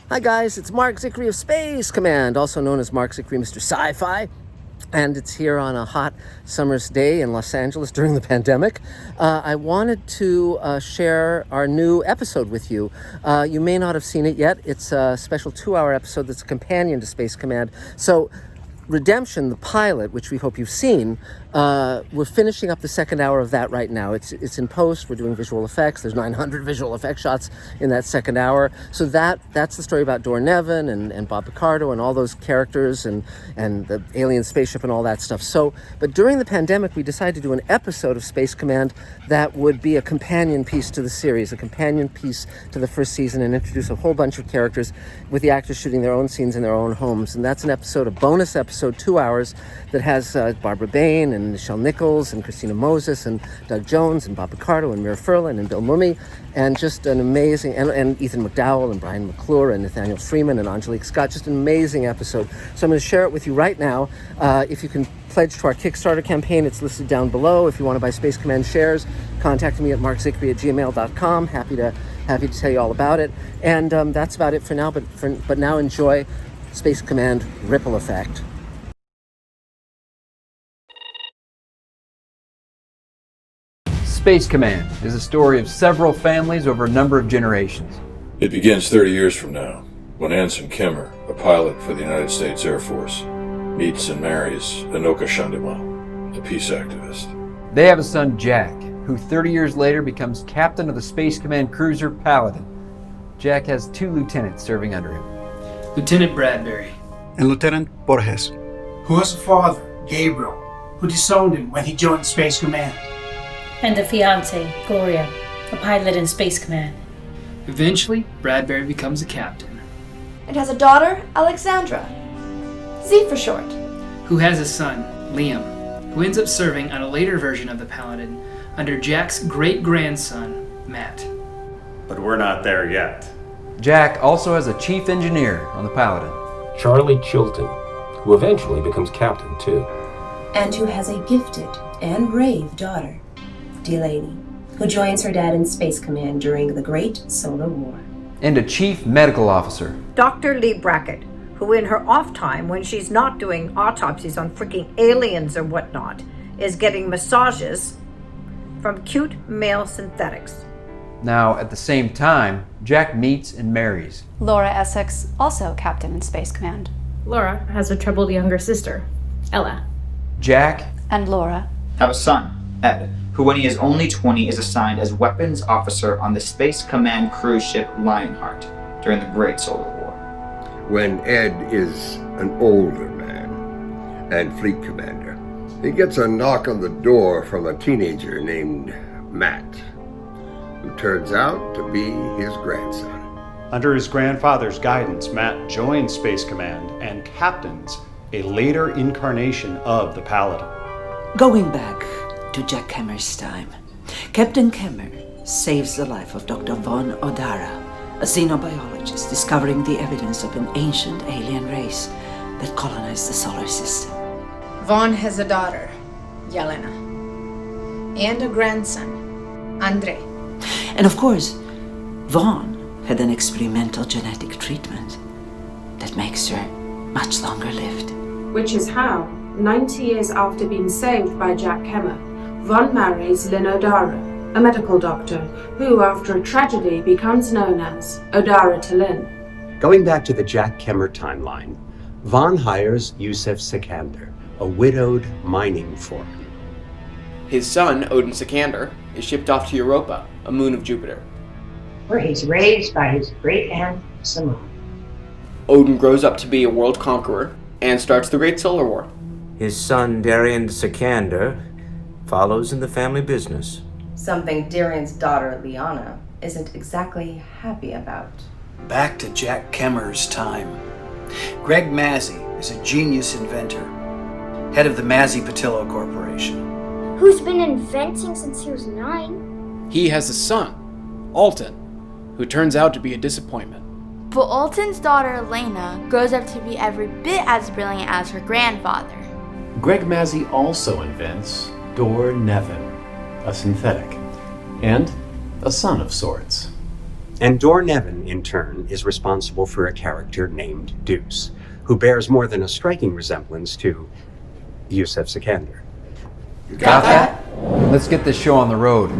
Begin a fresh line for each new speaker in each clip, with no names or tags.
Hi guys, it's Mark Zickery of Space Command, also known as Mark Zickery, Mr. Sci-Fi. And it's here on a hot summer's day in Los Angeles during the pandemic. I wanted to share our new episode with you. You may not have seen it yet. It's a special 2-hour episode that's a companion to Space Command. So Redemption, the pilot, which we hope you've seen, we're finishing up the second hour of that right now. It's in post. We're doing visual effects. There's 900 visual effect shots in that second hour. So that's the story about Dor Nevin and Bob Picardo and all those characters and the alien spaceship and all that stuff. But during the pandemic, we decided to do an episode of Space Command that would be a companion piece to the series, a companion piece to the first season, and introduce a whole bunch of characters with the actors shooting their own scenes in their own homes. And that's an episode, a bonus episode, 2 hours, that has Barbara Bain and Nichelle Nichols and Christina Moses and Doug Jones and Bob Picardo and Mira Furlan and Bill Mummy, and just an amazing, and Ethan McDowell and Brian McClure and Nathaniel Freeman and Angelique Scott, just an amazing episode. So I'm going to share it with you right now. If you can pledge to our Kickstarter campaign, it's listed down below. If you want to buy Space Command shares, contact me at markzickery@gmail.com. Happy to tell you all about it. And that's about it for now, but now enjoy Space Command Ripple Effect.
Space Command is a story of several families over a number of generations.
It begins 30 years from now, when Anson KEMMER, a pilot for the United States Air Force, meets and marries Anoka Chandimal, a peace activist.
They have a son, Jack, who 30 years later becomes captain of the Space Command cruiser Paladin. Jack has 2 lieutenants serving under him.
Lieutenant Bradbury.
And Lieutenant Borges.
Who has a father, Gabriel, who disowned him when he joined Space Command.
And a fiancée, Gloria, a pilot in Space Command.
Eventually, Bradbury becomes a captain.
And has a daughter, Alexandra. Z for short.
Who has a son, Liam, who ends up serving on a later version of the Paladin under Jack's great-grandson, Matt.
But we're not there yet.
Jack also has a chief engineer on the Paladin,
Charlie Chilton, who eventually becomes captain too.
And who has a gifted and brave daughter, Delaney, who joins her dad in Space Command during the Great Solar War.
and a chief medical officer,
Dr. Lee Brackett, who in her off time, when she's not doing autopsies on freaking aliens or whatnot, is getting massages from cute male synthetics.
Now, at the same time, Jack meets and marries
Laura Essex, also captain in Space Command.
Laura has a troubled younger sister, Ella.
Jack
and Laura
have a son, Ed, who when he is only 20 is assigned as weapons officer on the Space Command cruise ship Lionheart during the Great Solar War.
When Ed is an older man and fleet commander, he gets a knock on the door from a teenager named Matt, who turns out to be his grandson.
Under his grandfather's guidance, Matt joins Space Command and captains a later incarnation of the Paladin.
Going back to Jack Kemmer's time, Captain Kemmer saves the life of Dr. Von Odara, a xenobiologist discovering the evidence of an ancient alien race that colonized the solar system.
Von has a daughter, Yelena, and a grandson, Andrei.
And of course, Von had an experimental genetic treatment that makes her much longer lived.
Which is how, 90 years after being saved by Jack Kemmer, Von marries Lynn Odara, a medical doctor who, after a tragedy, becomes known as Odara to Lynn.
Going back to the Jack Kemmer timeline, Von hires Yusef Sikander, a widowed mining foreman.
His son, Odin Sikander, is shipped off to Europa, a moon of Jupiter,
where he's raised by his great-aunt Simone.
Odin grows up to be a world conqueror and starts the Great Solar War.
His son, Darian Sikander, follows in the family business.
Something Darian's daughter, Liana, isn't exactly happy about.
Back to Jack Kemmer's time. Greg Mazzy is a genius inventor, head of the Mazzy-Patillo Corporation.
Who's been inventing since he was 9.
He has a son, Alton, who turns out to be a disappointment.
But Alton's daughter, Elena, grows up to be every bit as brilliant as her grandfather.
Greg Mazzy also invents Dor Nevin, a synthetic, and a son of sorts. And Dor Nevin, in turn, is responsible for a character named Deuce, who bears more than a striking resemblance to Yusef Sikander.
Got that? Let's get this show on the road.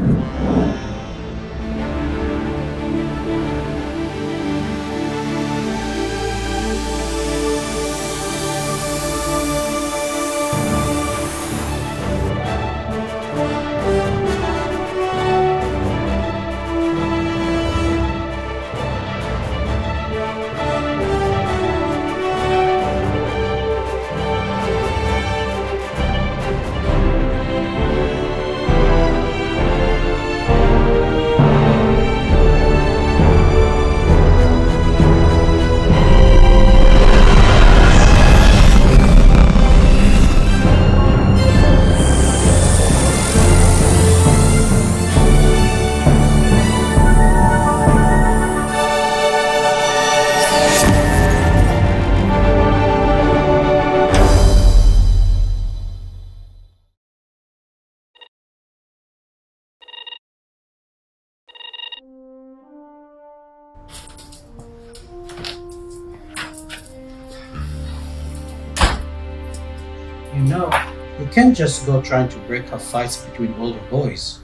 You know, you can't just go trying to break up fights between older boys.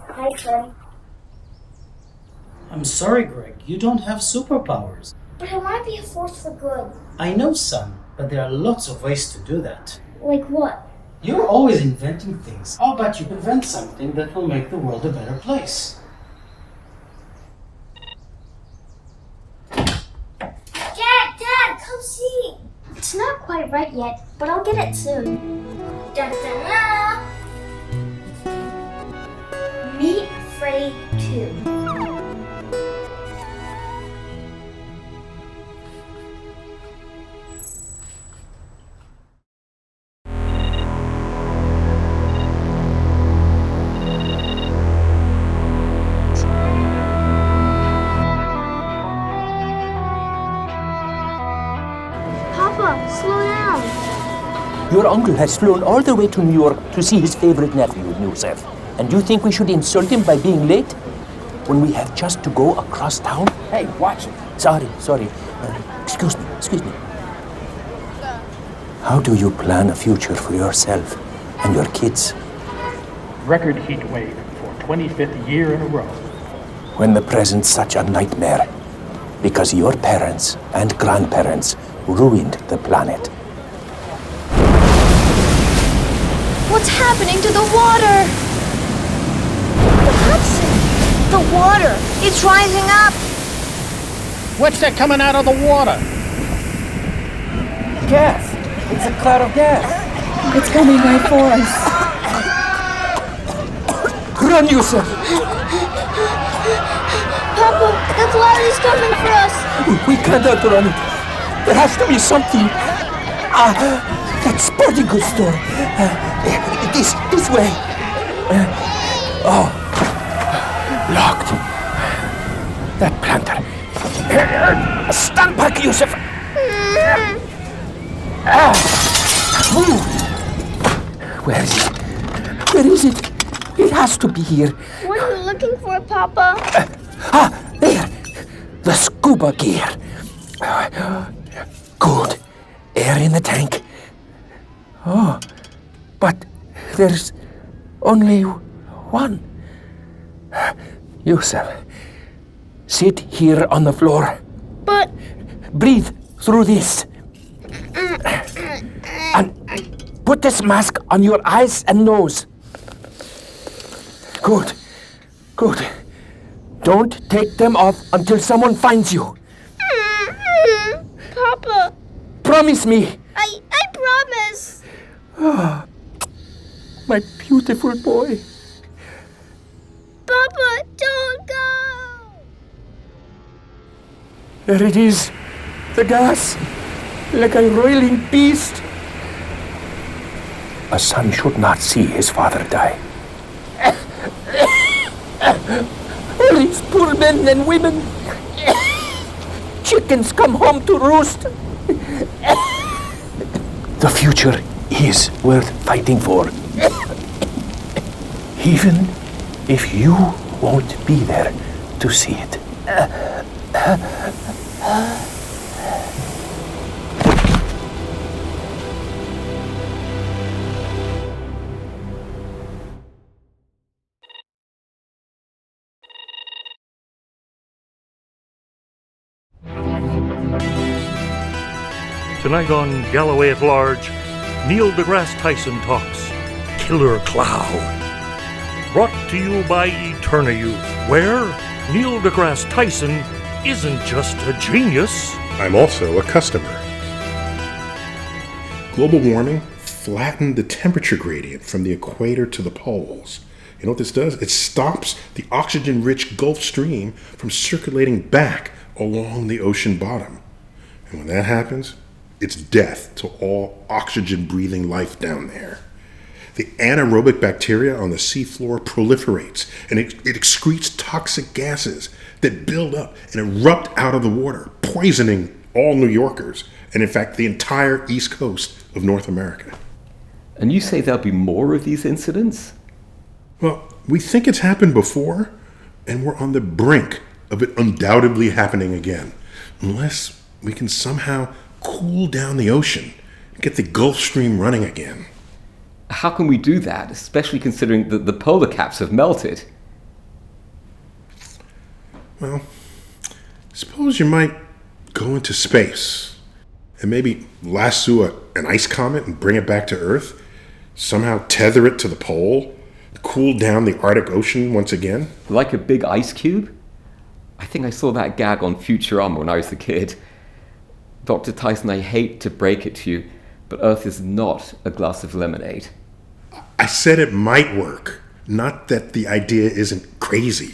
Hi, Son.
I'm sorry, Greg, you don't have superpowers.
But I want to be a force for good.
I know, son, but there are lots of ways to do that.
Like what?
You're always inventing things. How about you invent something that will make the world a better place?
Dad, come see! It's not quite right yet, but I'll get it soon. Da-da-da! Meet Freddy 2. Slow down.
Your uncle has flown all the way to New York to see his favorite nephew, Yusef. And you think we should insult him by being late? When we have just to go across town? Hey, watch it. Sorry. Excuse me. How do you plan a future for yourself and your kids?
Record heat wave for 25th year in a row.
When the present's such a nightmare. Because your parents and grandparents ruined the planet.
What's happening to the water? The Hudson! The water! It's rising up!
What's that coming out of the water?
Gas! It's a cloud of gas!
It's coming right for us.
Run, Yusef!
Papa, the cloud is coming for us!
We can't outrun it. There has to be something. That sporting goods store. This way. Locked. That planter. Stand back, Yusef. Where is it? It has to be here.
What are you looking for, Papa?
There. The scuba gear. Good. Air in the tank. Oh, but there's only one. Yusef, sit here on the floor.
But...
Breathe through this. And put this mask on your eyes and nose. Good. Don't take them off until someone finds you.
Papa.
Promise me.
I promise.
Oh, my beautiful boy.
Papa, don't go.
There it is. The gas. Like a roiling beast. A son should not see his father die. All these poor men and women. Chickens come home to roost. The future is worth fighting for. Even if you won't be there to see it.
Tonight on Galloway at Large, Neil deGrasse Tyson talks Killer Cloud. Brought to you by Eterna Youth, where Neil deGrasse Tyson isn't just a genius.
I'm also a customer. Global warming flattened the temperature gradient from the equator to the poles. You know what this does? It stops the oxygen-rich Gulf Stream from circulating back along the ocean bottom. And when that happens, it's death to all oxygen-breathing life down there. The anaerobic bacteria on the seafloor proliferates, and it excretes toxic gases that build up and erupt out of the water, poisoning all New Yorkers, and in fact the entire east coast of North America.
And you say there'll be more of these incidents?
Well, we think it's happened before, and we're on the brink of it undoubtedly happening again, unless we can somehow cool down the ocean and get the Gulf Stream running again.
How can we do that, especially considering that the polar caps have melted?
Well, suppose you might go into space and maybe lasso an ice comet and bring it back to Earth, somehow tether it to the pole, cool down the Arctic Ocean once again.
Like a big ice cube? I think I saw that gag on Futurama when I was a kid. Dr. Tyson, I hate to break it to you, but Earth is not a glass of lemonade.
I said it might work, not that the idea isn't crazy.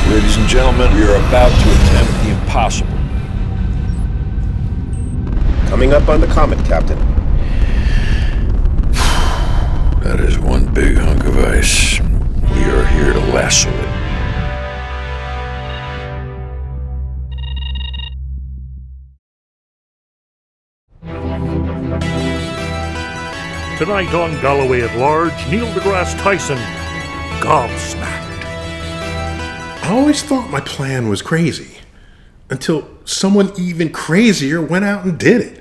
Ladies and gentlemen, we are about to attempt the impossible.
Coming up on the Comet, Captain.
That is one big hunk of ice. We are here to lasso it.
Tonight on Galloway at Large, Neil deGrasse Tyson, gobsmacked.
I always thought my plan was crazy, until someone even crazier went out and did it.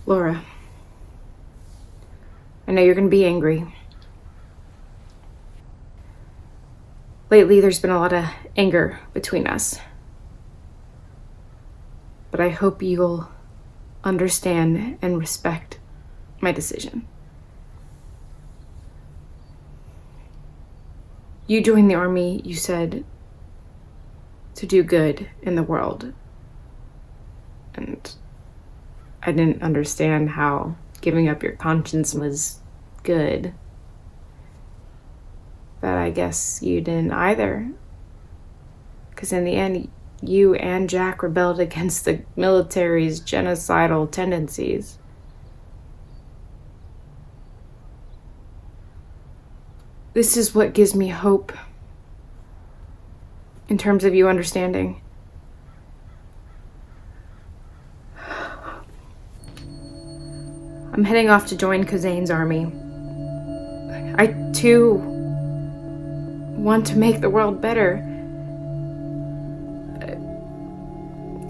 Laura, I know you're going to be angry. Lately, there's been a lot of anger between us. But I hope you'll understand and respect my decision. You joined the army, you said, to do good in the world. And I didn't understand how giving up your conscience was good. But I guess you didn't either. Because in the end, you and Jack rebelled against the military's genocidal tendencies. This is what gives me hope in terms of you understanding. I'm heading off to join Kazane's army. I, too, want to make the world better.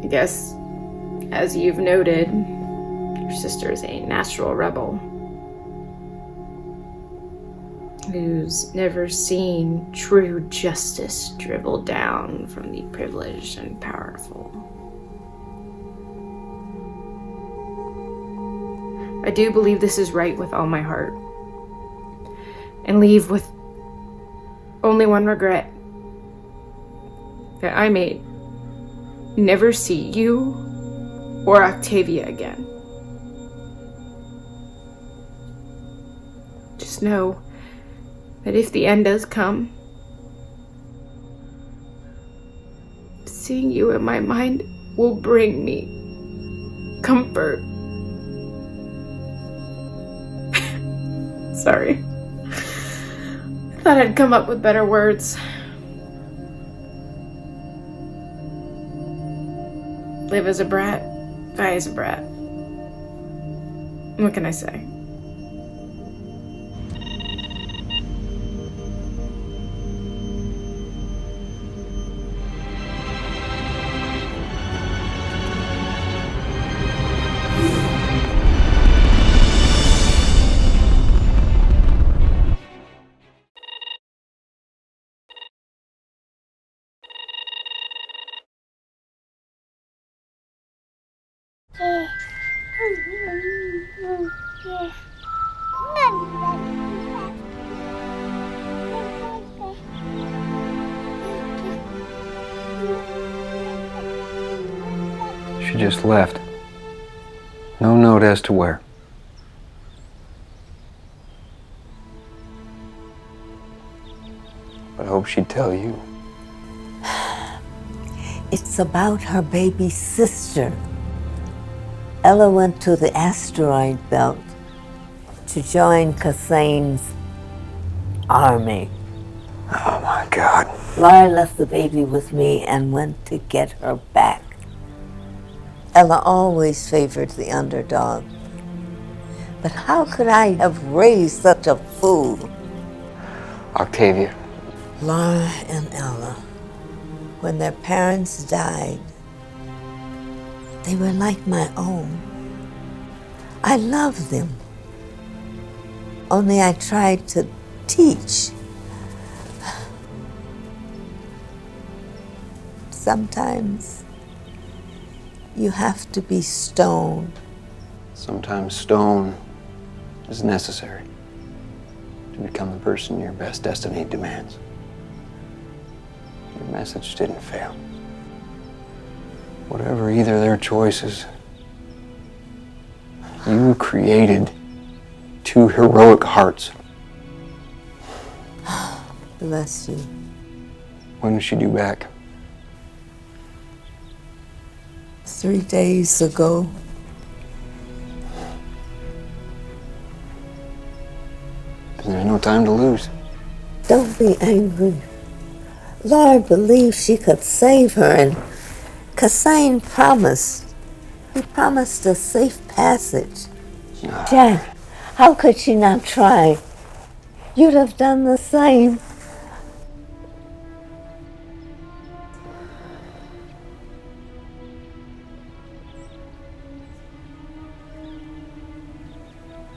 I guess, as you've noted, your sister is a natural rebel who's never seen true justice dribble down from the privileged and powerful. I do believe this is right with all my heart, and leave with only one regret: that I made never see you or Octavia again. Just know that if the end does come, seeing you in my mind will bring me comfort. Sorry. I thought I'd come up with better words. Live as a brat, die as a brat. What can I say?
She just left. No note as to where. But I hope she'd tell you.
It's about her baby sister. Ella went to the asteroid belt to join Kassane's army.
Oh my God.
Laura left the baby with me and went to get her back. Ella always favored the underdog. But how could I have raised such a fool?
Octavia.
Laura and Ella, when their parents died, they were like my own. I loved them. Only I tried to teach. Sometimes you have to be stone.
Sometimes stone is necessary to become the person your best destiny demands. Your message didn't fail. Whatever either their choices, you created two heroic hearts.
Bless you.
When was she due back?
3 days ago.
There's no time to lose.
Don't be angry. Laura believed she could save her, and Kassane promised. He promised a safe passage. Jack, how could she not try? You'd have done the same.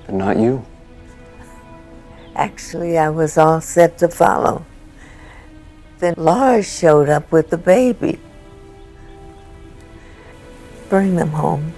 But not you.
Actually, I was all set to follow. Then Laura showed up with the baby. Bring them home.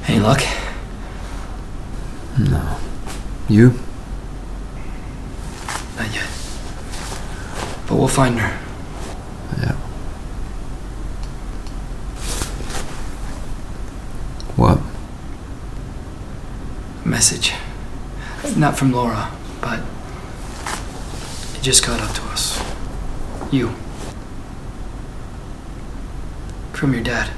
Any luck?
No. You?
Not yet. But we'll find her.
Yeah. What?
A message. Not from Laura, but it just got up to us. You. From your dad.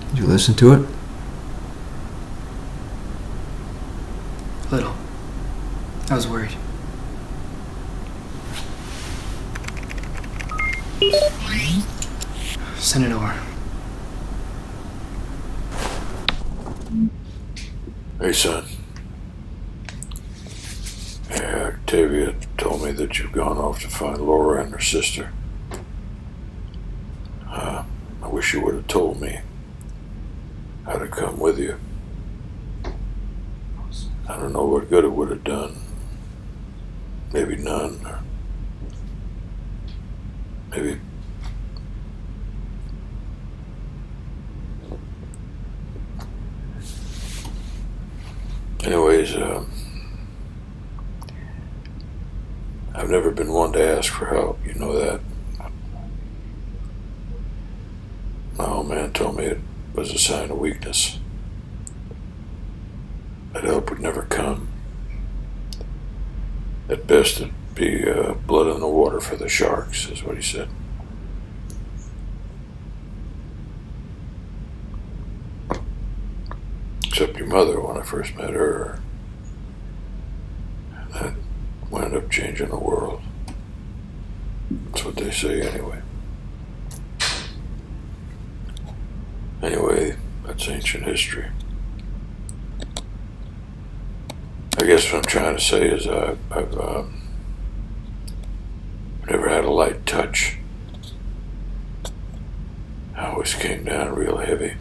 Did you listen to it?
Little. I was worried. Send it over.
Hey, son. Octavia told me that you've gone off to find Laura and her sister. I wish you would have told me how to come with you. I don't know what good it would have done. Maybe none, or maybe... Anyways, I've never been one to ask for help, you know that. My old man told me it was a sign of weakness. That help would never come. At best, it'd be blood in the water for the sharks, is what he said. Except your mother, when I first met her. That wound up changing the world. That's what they say anyway. Anyway, that's ancient history. I guess what I'm trying to say is I've never had a light touch. I always came down real heavy,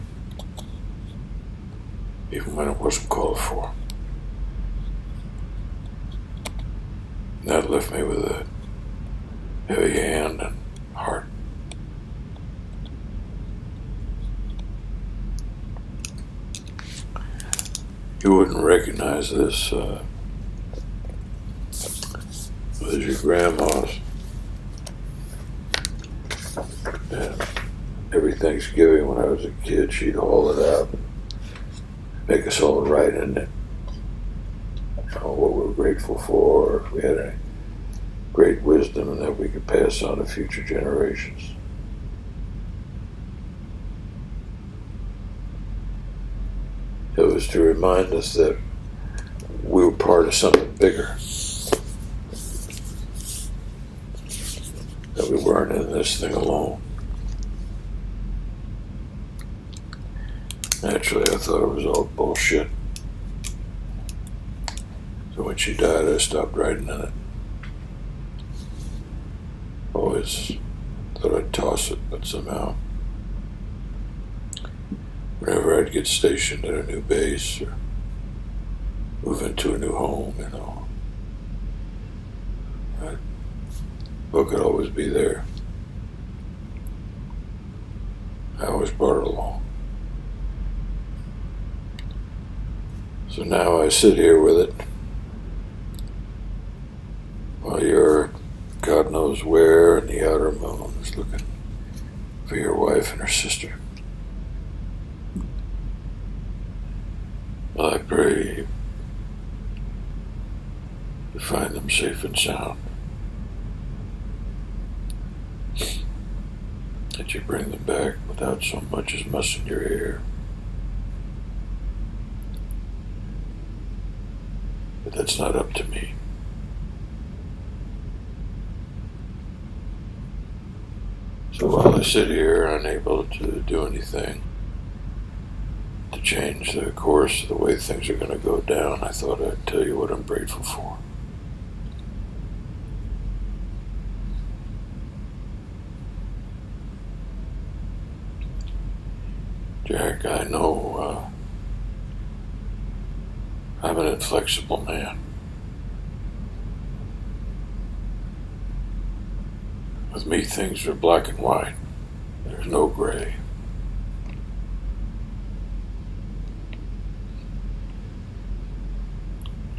even when it wasn't called for. And that left me with a heavy hand and heart. You wouldn't recognize this. It was your grandma's. And every Thanksgiving when I was a kid, she'd haul it out and make us all write in it. You know, what we're grateful for, if we had any great wisdom and that we could pass on to future generations. It was to remind us that we were part of something bigger. That we weren't in this thing alone. Naturally, I thought it was all bullshit. So when she died, I stopped writing in it. Always thought I'd toss it, but somehow, whenever I'd get stationed at a new base or move into a new home, you know, that book would always be there. I always brought it along. So now I sit here with it while you're God knows where in the outer moon is looking for your wife and her sister. Well, I pray you find them safe and sound. That you bring them back without so much as muss in your ear. But that's not up to me. So while I sit here unable to do anything to change the course of the way things are going to go down, I thought I'd tell you what I'm grateful for. Jack, I know I'm an inflexible man. With me, things are black and white. There's no gray.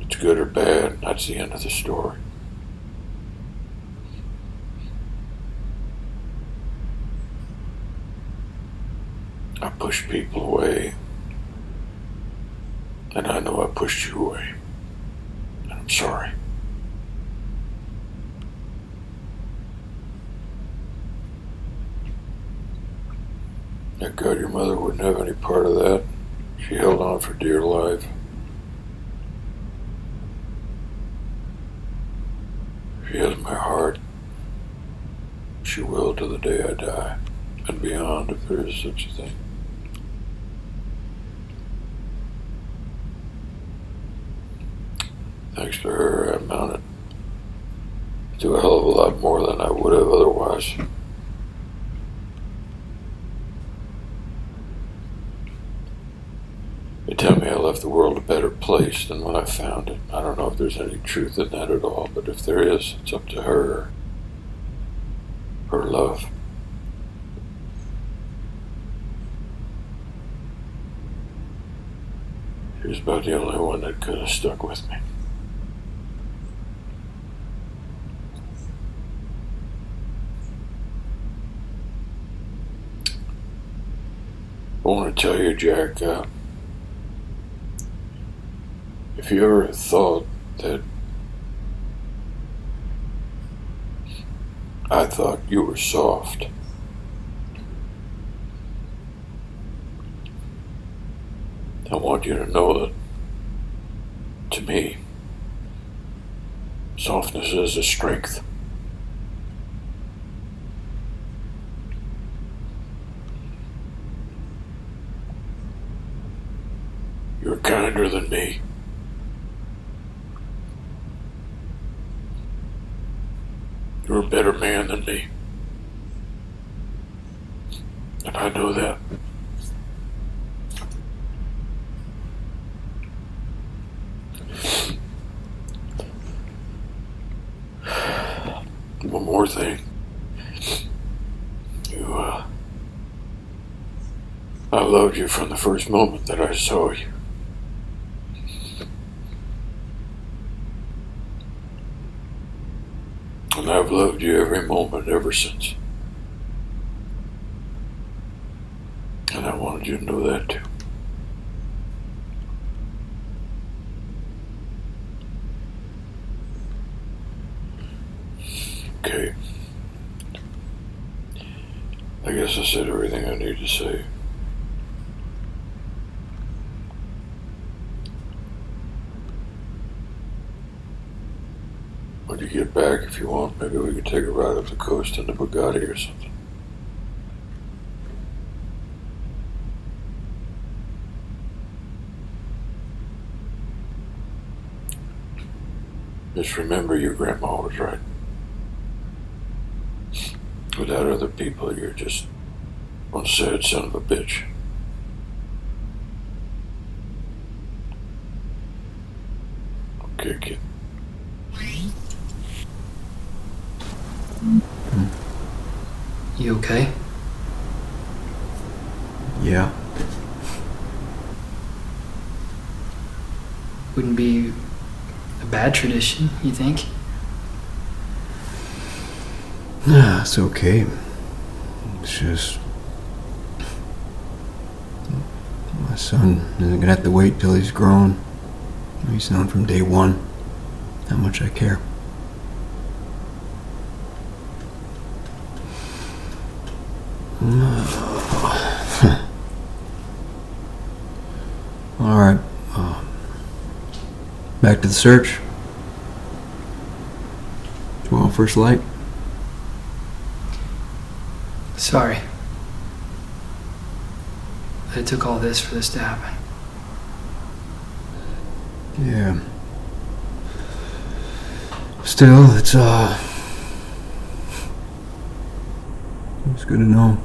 It's good or bad, that's the end of the story. I push people away, and I know I pushed you away, and I'm sorry. Thank God your mother wouldn't have any part of that. She held on for dear life. She has my heart. She will to the day I die, and beyond, if there is such a thing. Thanks to her, I amounted to a hell of a lot more than I would have otherwise. They tell me I left the world a better place than when I found it. I don't know if there's any truth in that at all, but if there is, it's up to her. Her love. She was about the only one that could have stuck with me. I want to tell you, Jack, if you ever thought that I thought you were soft, I want you to know that, to me, softness is a strength. You're kinder than me. You're a better man than me. And I know that. One more thing. I loved you from the first moment that I saw you. And I've loved you every moment ever since. And I wanted you to know that too. Okay. I guess I said everything I need to say. When you get back, if you want, maybe we could take a ride up the coast in the Bugatti or something. Just remember your grandma was right. Without other people, you're just one sad son of a bitch. Okay, kid.
You okay?
Yeah.
Wouldn't be a bad tradition, you think?
Nah, it's okay. It's just... my son isn't gonna have to wait till he's grown. He's known from day one how much I care. Alright. Back to the search. Tomorrow first light.
Sorry that it took all this for this to happen.
Yeah. Still, it's good to know.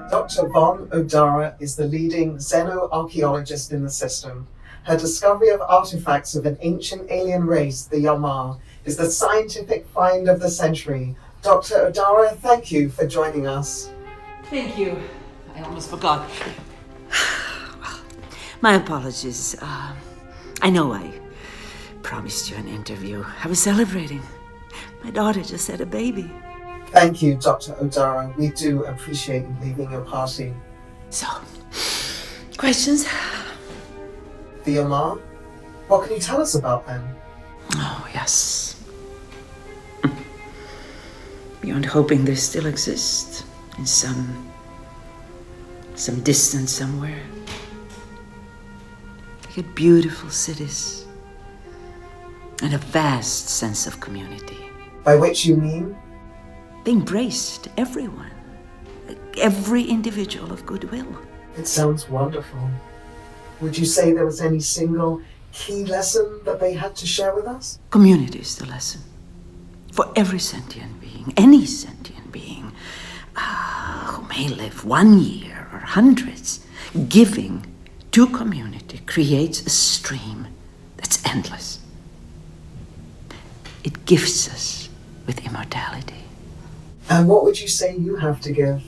Dr. Von Odara is the leading xenoarchaeologist in the system. Her discovery of artifacts of an ancient alien race, the Yamar, is the scientific find of the century. Dr. Odara, thank you for joining us.
Thank you. I almost forgot. My apologies. I know I promised you an interview. I was celebrating. My daughter just had a baby.
Thank you, Dr. Odara. We do appreciate you leaving your party.
So, questions?
The Yamar? What can you tell us about them?
Oh, yes. Beyond hoping they still exist in some distance somewhere. They had beautiful cities and a vast sense of community.
By which you mean?
They embraced everyone, every individual of goodwill.
It sounds wonderful. Would you say there was any single key lesson that they had to share with us?
Community is the lesson. For every sentient being, any sentient being, who may live 1 year or hundreds, giving to community creates a stream that's endless. It gifts us with immortality.
And what would you say you have to give?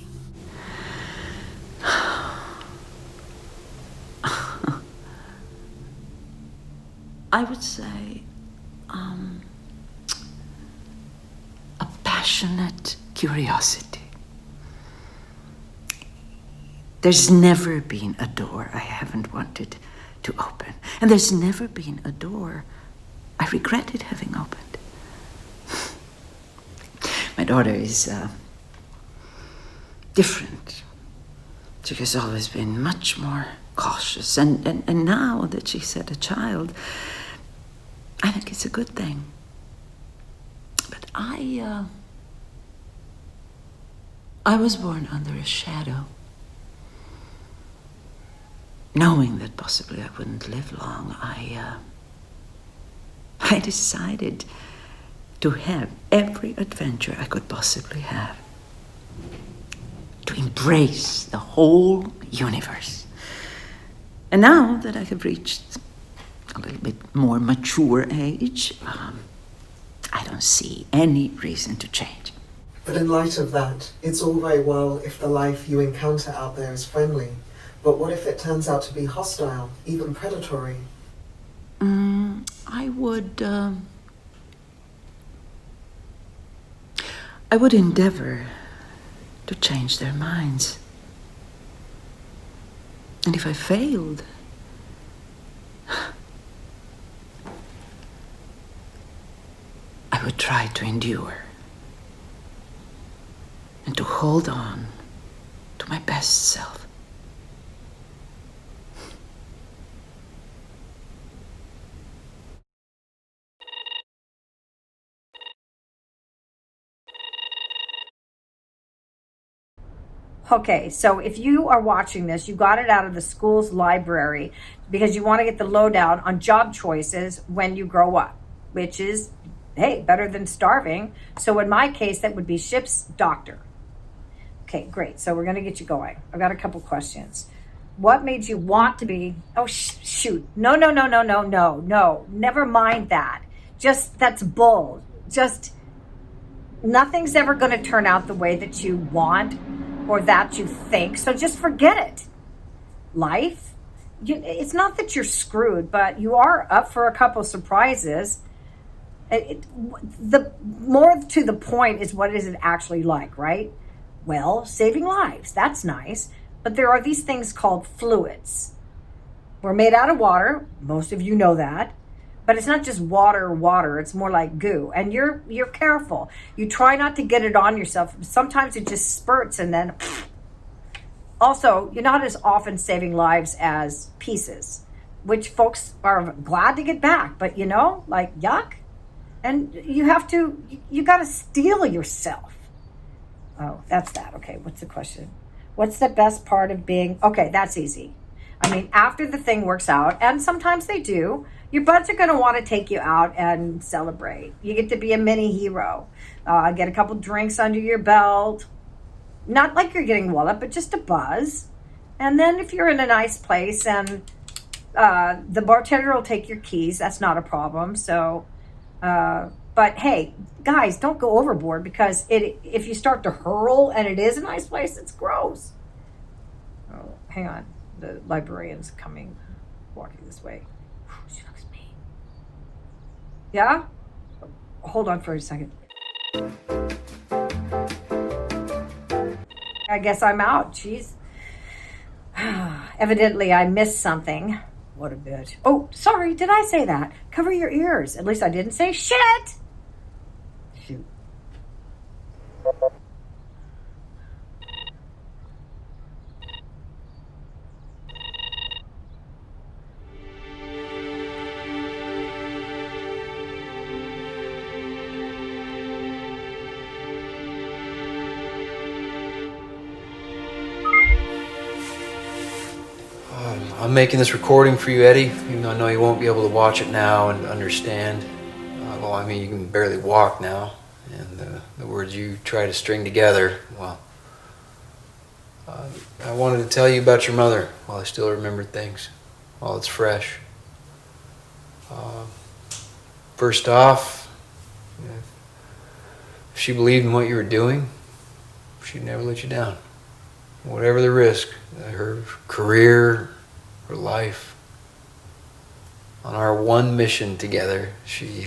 I would say a passionate curiosity. There's never been a door I haven't wanted to open. And there's never been a door I regretted having opened. My daughter is different. She has always been much more cautious. And now that she's had a child, I think it's a good thing. But I was born under a shadow. Knowing that possibly I wouldn't live long, I decided to have every adventure I could possibly have. To embrace the whole universe. And now that I have reached a little bit more mature age, I don't see any reason to change.
But in light of that, it's all very well if the life you encounter out there is friendly. But what if it turns out to be hostile, even predatory?
I would endeavor to change their minds. And if I failed, I would try to endure and to hold on to my best self.
Okay, so if you are watching this, you got it out of the school's library because you want to get the lowdown on job choices when you grow up, which is, hey, better than starving. So in my case, that would be ship's doctor. Okay, great. So we're going to get you going. I've got a couple questions. What made you want to be, shoot. No. Never mind that. That's bull. Nothing's ever going to turn out the way that you want or that you think, so just forget it. Life, it's not that you're screwed, but you are up for a couple surprises. The more to the point is, what is it actually like, right? Well, saving lives, that's nice, but there are these things called fluids. We're made out of water, most of you know that, but it's not just water, it's more like goo. And you're careful. You try not to get it on yourself. Sometimes it just spurts and then... Also, you're not as often saving lives as pieces, which folks are glad to get back, but yuck. And you got to steel yourself. Oh, that's that. Okay, what's the question? What's the best part of being... Okay, that's easy. I mean, after the thing works out, and sometimes they do, Your buds are going to want to take you out and celebrate. You get to be a mini hero. Get a couple drinks under your belt. Not like you're getting walloped, but just a buzz. And then if you're in a nice place and the bartender will take your keys, that's not a problem. So, but hey, guys, don't go overboard, because if you start to hurl and it is a nice place, it's gross. Oh, hang on. The librarian's coming, walking this way. She looks mean. Yeah? Hold on for a second. I guess I'm out. Jeez. Evidently, I missed something. What a bitch. Oh, sorry. Did I say that? Cover your ears. At least I didn't say shit. Shoot.
I'm making this recording for you, Eddie, even though I know you won't be able to watch it now and understand. Well, I mean, you can barely walk now, and the words you try to string together, well, I wanted to tell you about your mother while I still remember things, while it's fresh. First off, if she believed in what you were doing, she'd never let you down. Whatever the risk, her career, her life, on our one mission together, she,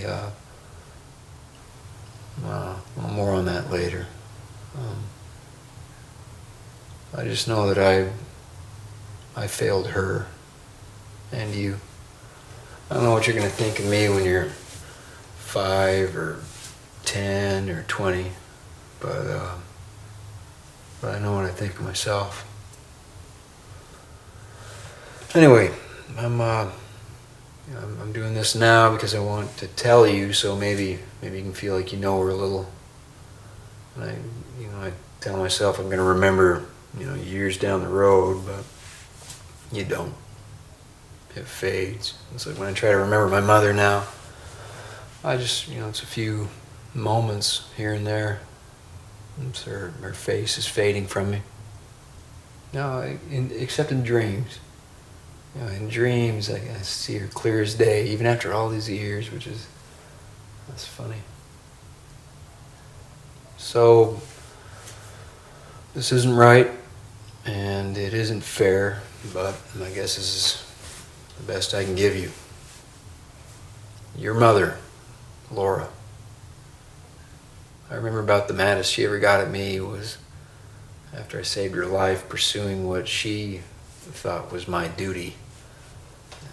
well, more on that later. I just know that I failed her and you. I don't know what you're going to think of me when you're 5 or 10 or 20, but I know what I think of myself. Anyway, I'm doing this now because I want to tell you, so maybe you can feel like you know her a little. And I tell myself I'm going to remember, years down the road, but you don't. It fades. It's like when I try to remember my mother now, I just, it's a few moments here and there. It's her face is fading from me. No, except in dreams. In dreams, I see her clear as day, even after all these years, that's funny. So, this isn't right, and it isn't fair, but I guess this is the best I can give you. Your mother, Laura. I remember about the maddest she ever got at me was after I saved her life, pursuing what she thought was my duty.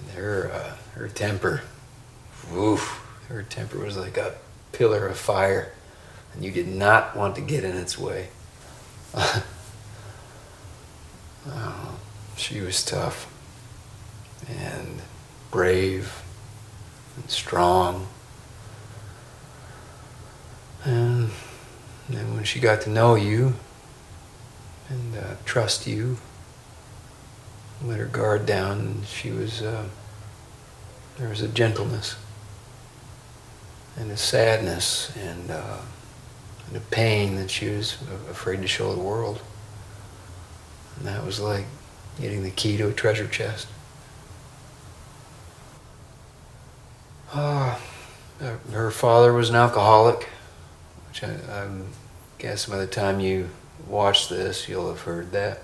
And her temper, her temper was like a pillar of fire, and you did not want to get in its way. She was tough and brave and strong. And then when she got to know you and trust you, let her guard down, she was, there was a gentleness and a sadness and a pain that she was afraid to show the world. And that was like getting the key to a treasure chest. Her father was an alcoholic, which I guess by the time you watch this, you'll have heard that.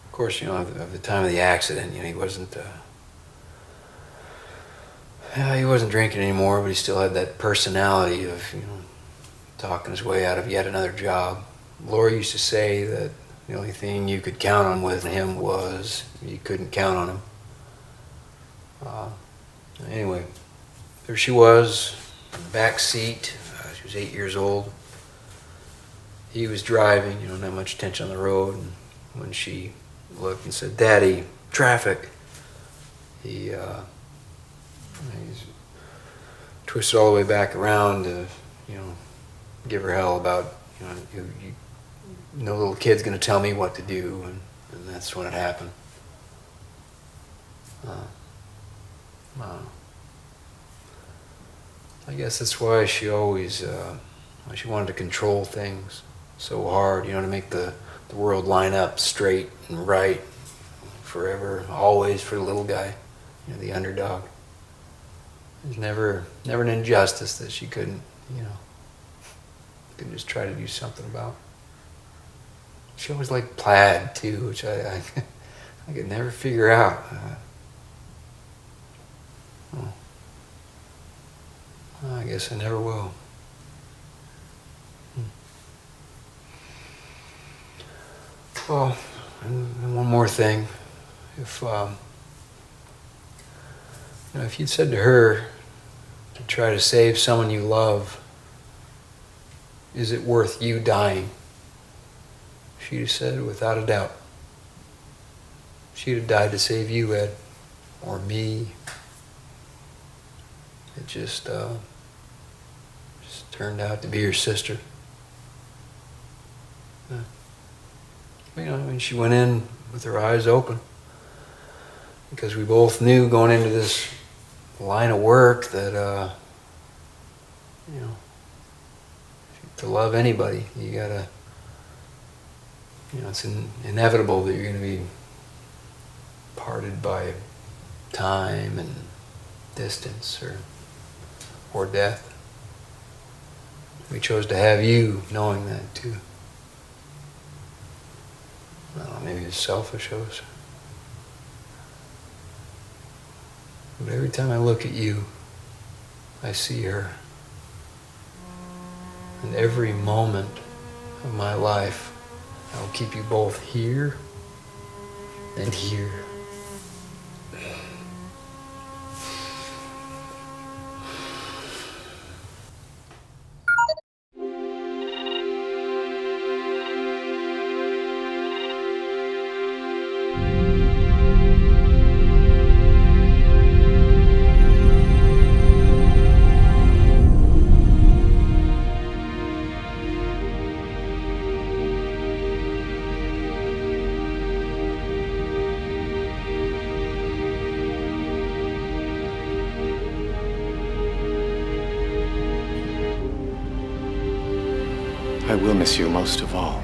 Of course, at the time of the accident, he wasn't drinking anymore, but he still had that personality of, talking his way out of yet another job. Laura used to say that the only thing you could count on with him was you couldn't count on him. Anyway, there she was, in the back seat. She was 8 years old. He was driving, not much attention on the road. And when she looked and said, "Daddy, traffic," he's twisted all the way back around to, give her hell about, no little kid's going to tell me what to do, and that's when it happened. I guess that's why she always, why she wanted to control things so hard, to make the world line up straight and right forever, always for the little guy, the underdog. There's never an injustice that she couldn't just try to do something about. She always liked plaid too, which I could never figure out. I guess I never will. Well, and one more thing. If you'd said to her to try to save someone you love, is it worth you dying? She'd have said, without a doubt. She'd have died to save you, Ed, or me. It just turned out to be your sister. She went in with her eyes open, because we both knew going into this line of work that, to love anybody, you gotta, it's inevitable that you're gonna be parted by time and distance or death. We chose to have you knowing that too. Well, maybe it's selfish of us. But every time I look at you, I see her. And every moment of my life, I will keep you both here and here.
I will miss you most of all.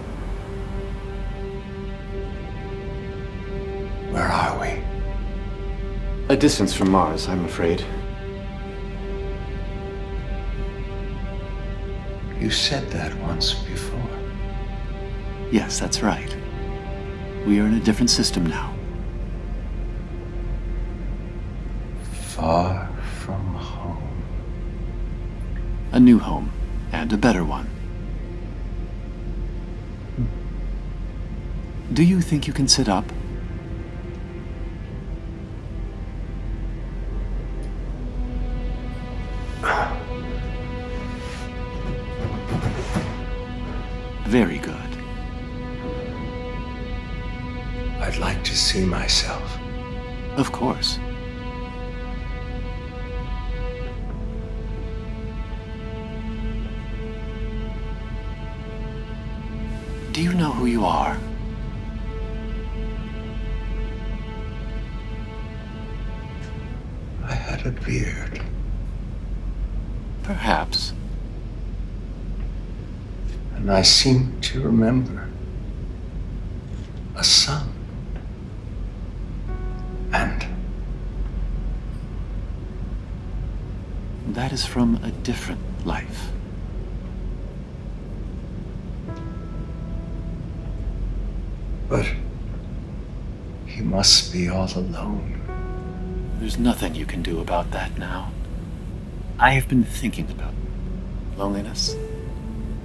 Where are we?
A distance from Mars, I'm afraid.
You said that once before.
Yes, that's right. We are in a different system now.
Far from home.
A new home, and a better one. Do you think you can sit up? Very good.
I'd like to see myself.
Of course. Do you know who you are?
I had a beard.
Perhaps.
And I seem to remember a son. And
that is from a different life.
But he must be all alone.
There's nothing you can do about that now. I have been thinking about loneliness.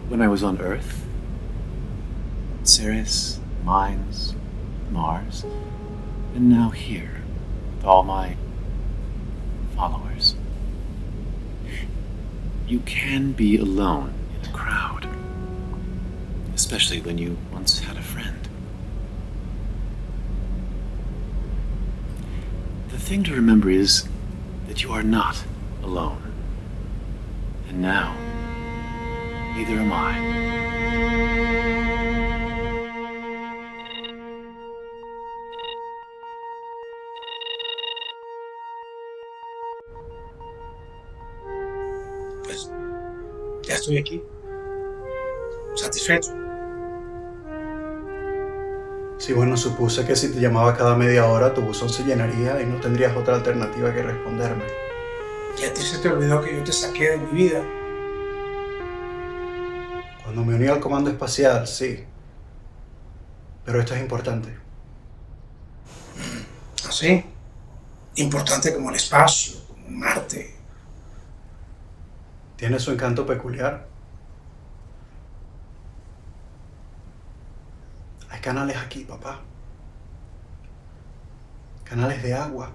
When I was on Earth, Sirius, Mines, Mars, and now here, with all my followers. You can be alone in a crowd, especially when you once had a friend. The thing to remember is that you are not alone. And now, neither am I.
pues ya estoy aquí. Satisfecho.
Sí, bueno, supuse que si te llamaba cada media hora tu buzón se llenaría y no tendrías otra alternativa que responderme.
¿Y a ti se te olvidó que yo te saqué de mi vida?
Cuando me uní al comando espacial, sí. Pero esto es importante.
¿Así? Importante como el espacio, como Marte.
Tiene su encanto peculiar. Hay canales aquí, papá. Canales de agua.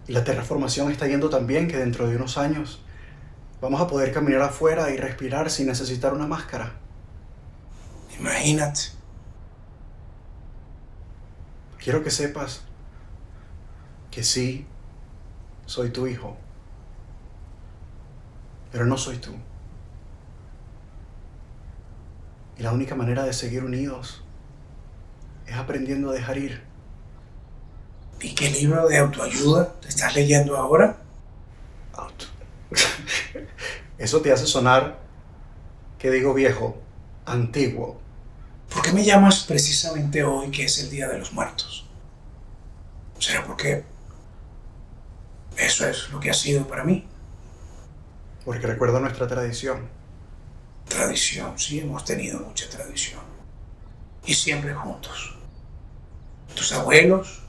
Y la terraformación está yendo tan bien que dentro de unos años vamos a poder caminar afuera y respirar sin necesitar una máscara.
Imagínate.
Quiero que sepas que sí, soy tu hijo. Pero no soy tú. Y la única manera de seguir unidos es aprendiendo a dejar ir.
¿Y qué libro de autoayuda te estás leyendo ahora?
Eso te hace sonar, que digo viejo, antiguo.
¿Por qué me llamas precisamente hoy que es el Día de los Muertos? ¿Será porque eso es lo que ha sido para mí?
Porque recuerdo nuestra tradición.
Tradición, sí, hemos tenido mucha tradición. Y siempre juntos. Tus abuelos,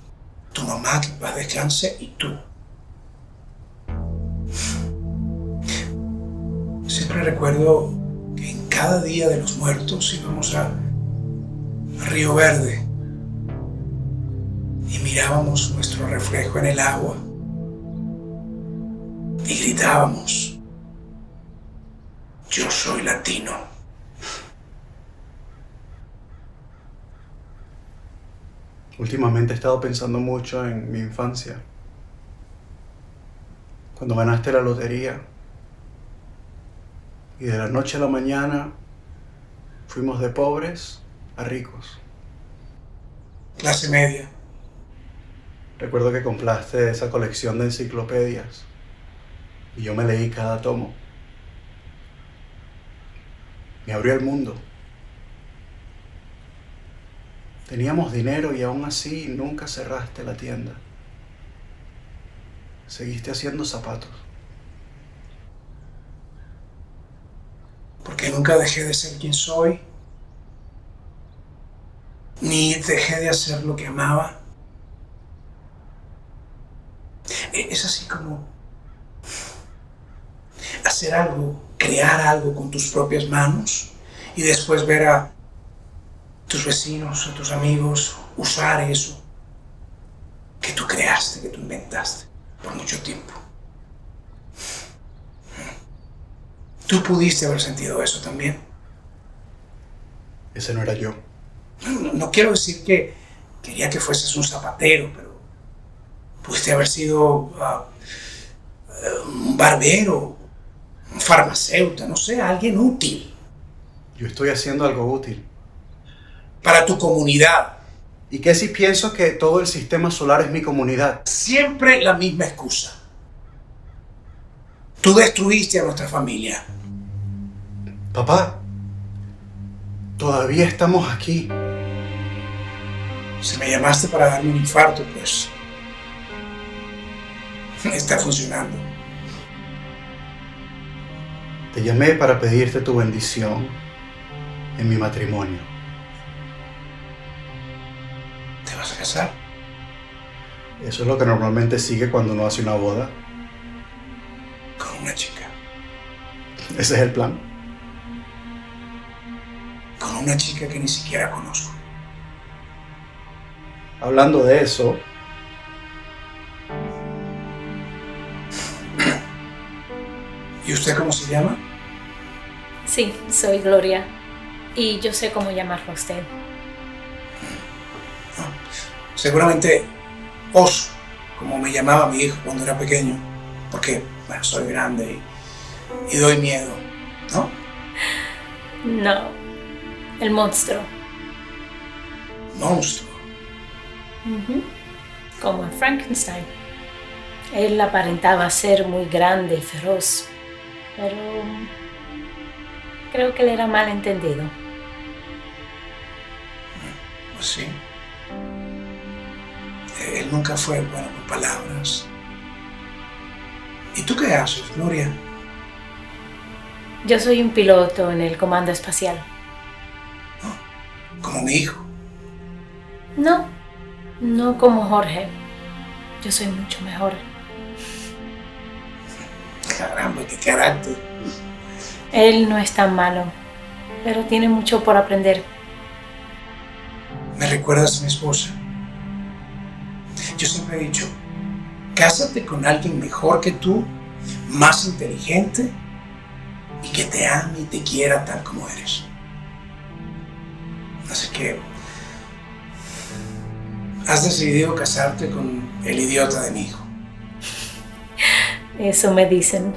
tu mamá, que en paz descanse, y tú. Siempre recuerdo que en cada Día de los Muertos íbamos a Río Verde y mirábamos nuestro reflejo en el agua y gritábamos: yo soy latino.
Últimamente he estado pensando mucho en mi infancia. Cuando ganaste la lotería y de la noche a la mañana fuimos de pobres a ricos.
Clase media.
Recuerdo que compraste esa colección de enciclopedias y yo me leí cada tomo. Me abrió el mundo. Teníamos dinero y aún así nunca cerraste la tienda. Seguiste haciendo zapatos.
Porque nunca dejé de ser quien soy, ni dejé de hacer lo que amaba. Es así como hacer algo, crear algo con tus propias manos y después ver a tus vecinos, a tus amigos usar eso que tú creaste, que tú inventaste por mucho tiempo. Tú pudiste haber sentido eso también.
Ese no era yo.
No quiero decir que quería que fueses un zapatero, pero pudiste haber sido un barbero, un farmacéutico, no sé, alguien útil.
Yo estoy haciendo algo útil.
Para tu comunidad.
¿Y qué si pienso que todo el sistema solar es mi comunidad?
Siempre la misma excusa. Tú destruiste a nuestra familia.
Papá, todavía estamos aquí.
Si me llamaste para darme un infarto, pues está funcionando.
Te llamé para pedirte tu bendición en mi matrimonio.
¿Te vas a casar?
Eso es lo que normalmente sigue cuando uno hace una boda.
Con una chica.
Ese es el plan.
Con una chica que ni siquiera conozco.
Hablando de eso,
¿y usted cómo se llama?
Sí, soy Gloria. Y yo sé cómo llamarlo a usted.
Seguramente Oso, como me llamaba mi hijo cuando era pequeño. Porque, bueno, soy grande y doy miedo, ¿no?
No, el monstruo.
¿Monstruo?
Como en Frankenstein. Él aparentaba ser muy grande y feroz, pero creo que él era mal entendido.
Pues sí. Él nunca fue bueno con palabras. ¿Y tú qué haces, Gloria?
Yo soy un piloto en el comando espacial.
Como mi hijo.
No, no como Jorge. Yo soy mucho mejor.
Caramba, qué carácter.
Él no es tan malo, pero tiene mucho por aprender.
Me recuerdas a mi esposa. Yo siempre he dicho, cásate con alguien mejor que tú, más inteligente y que te ame y te quiera tal como eres. Así que has decidido casarte con el idiota de mi hijo.
Eso me dicen.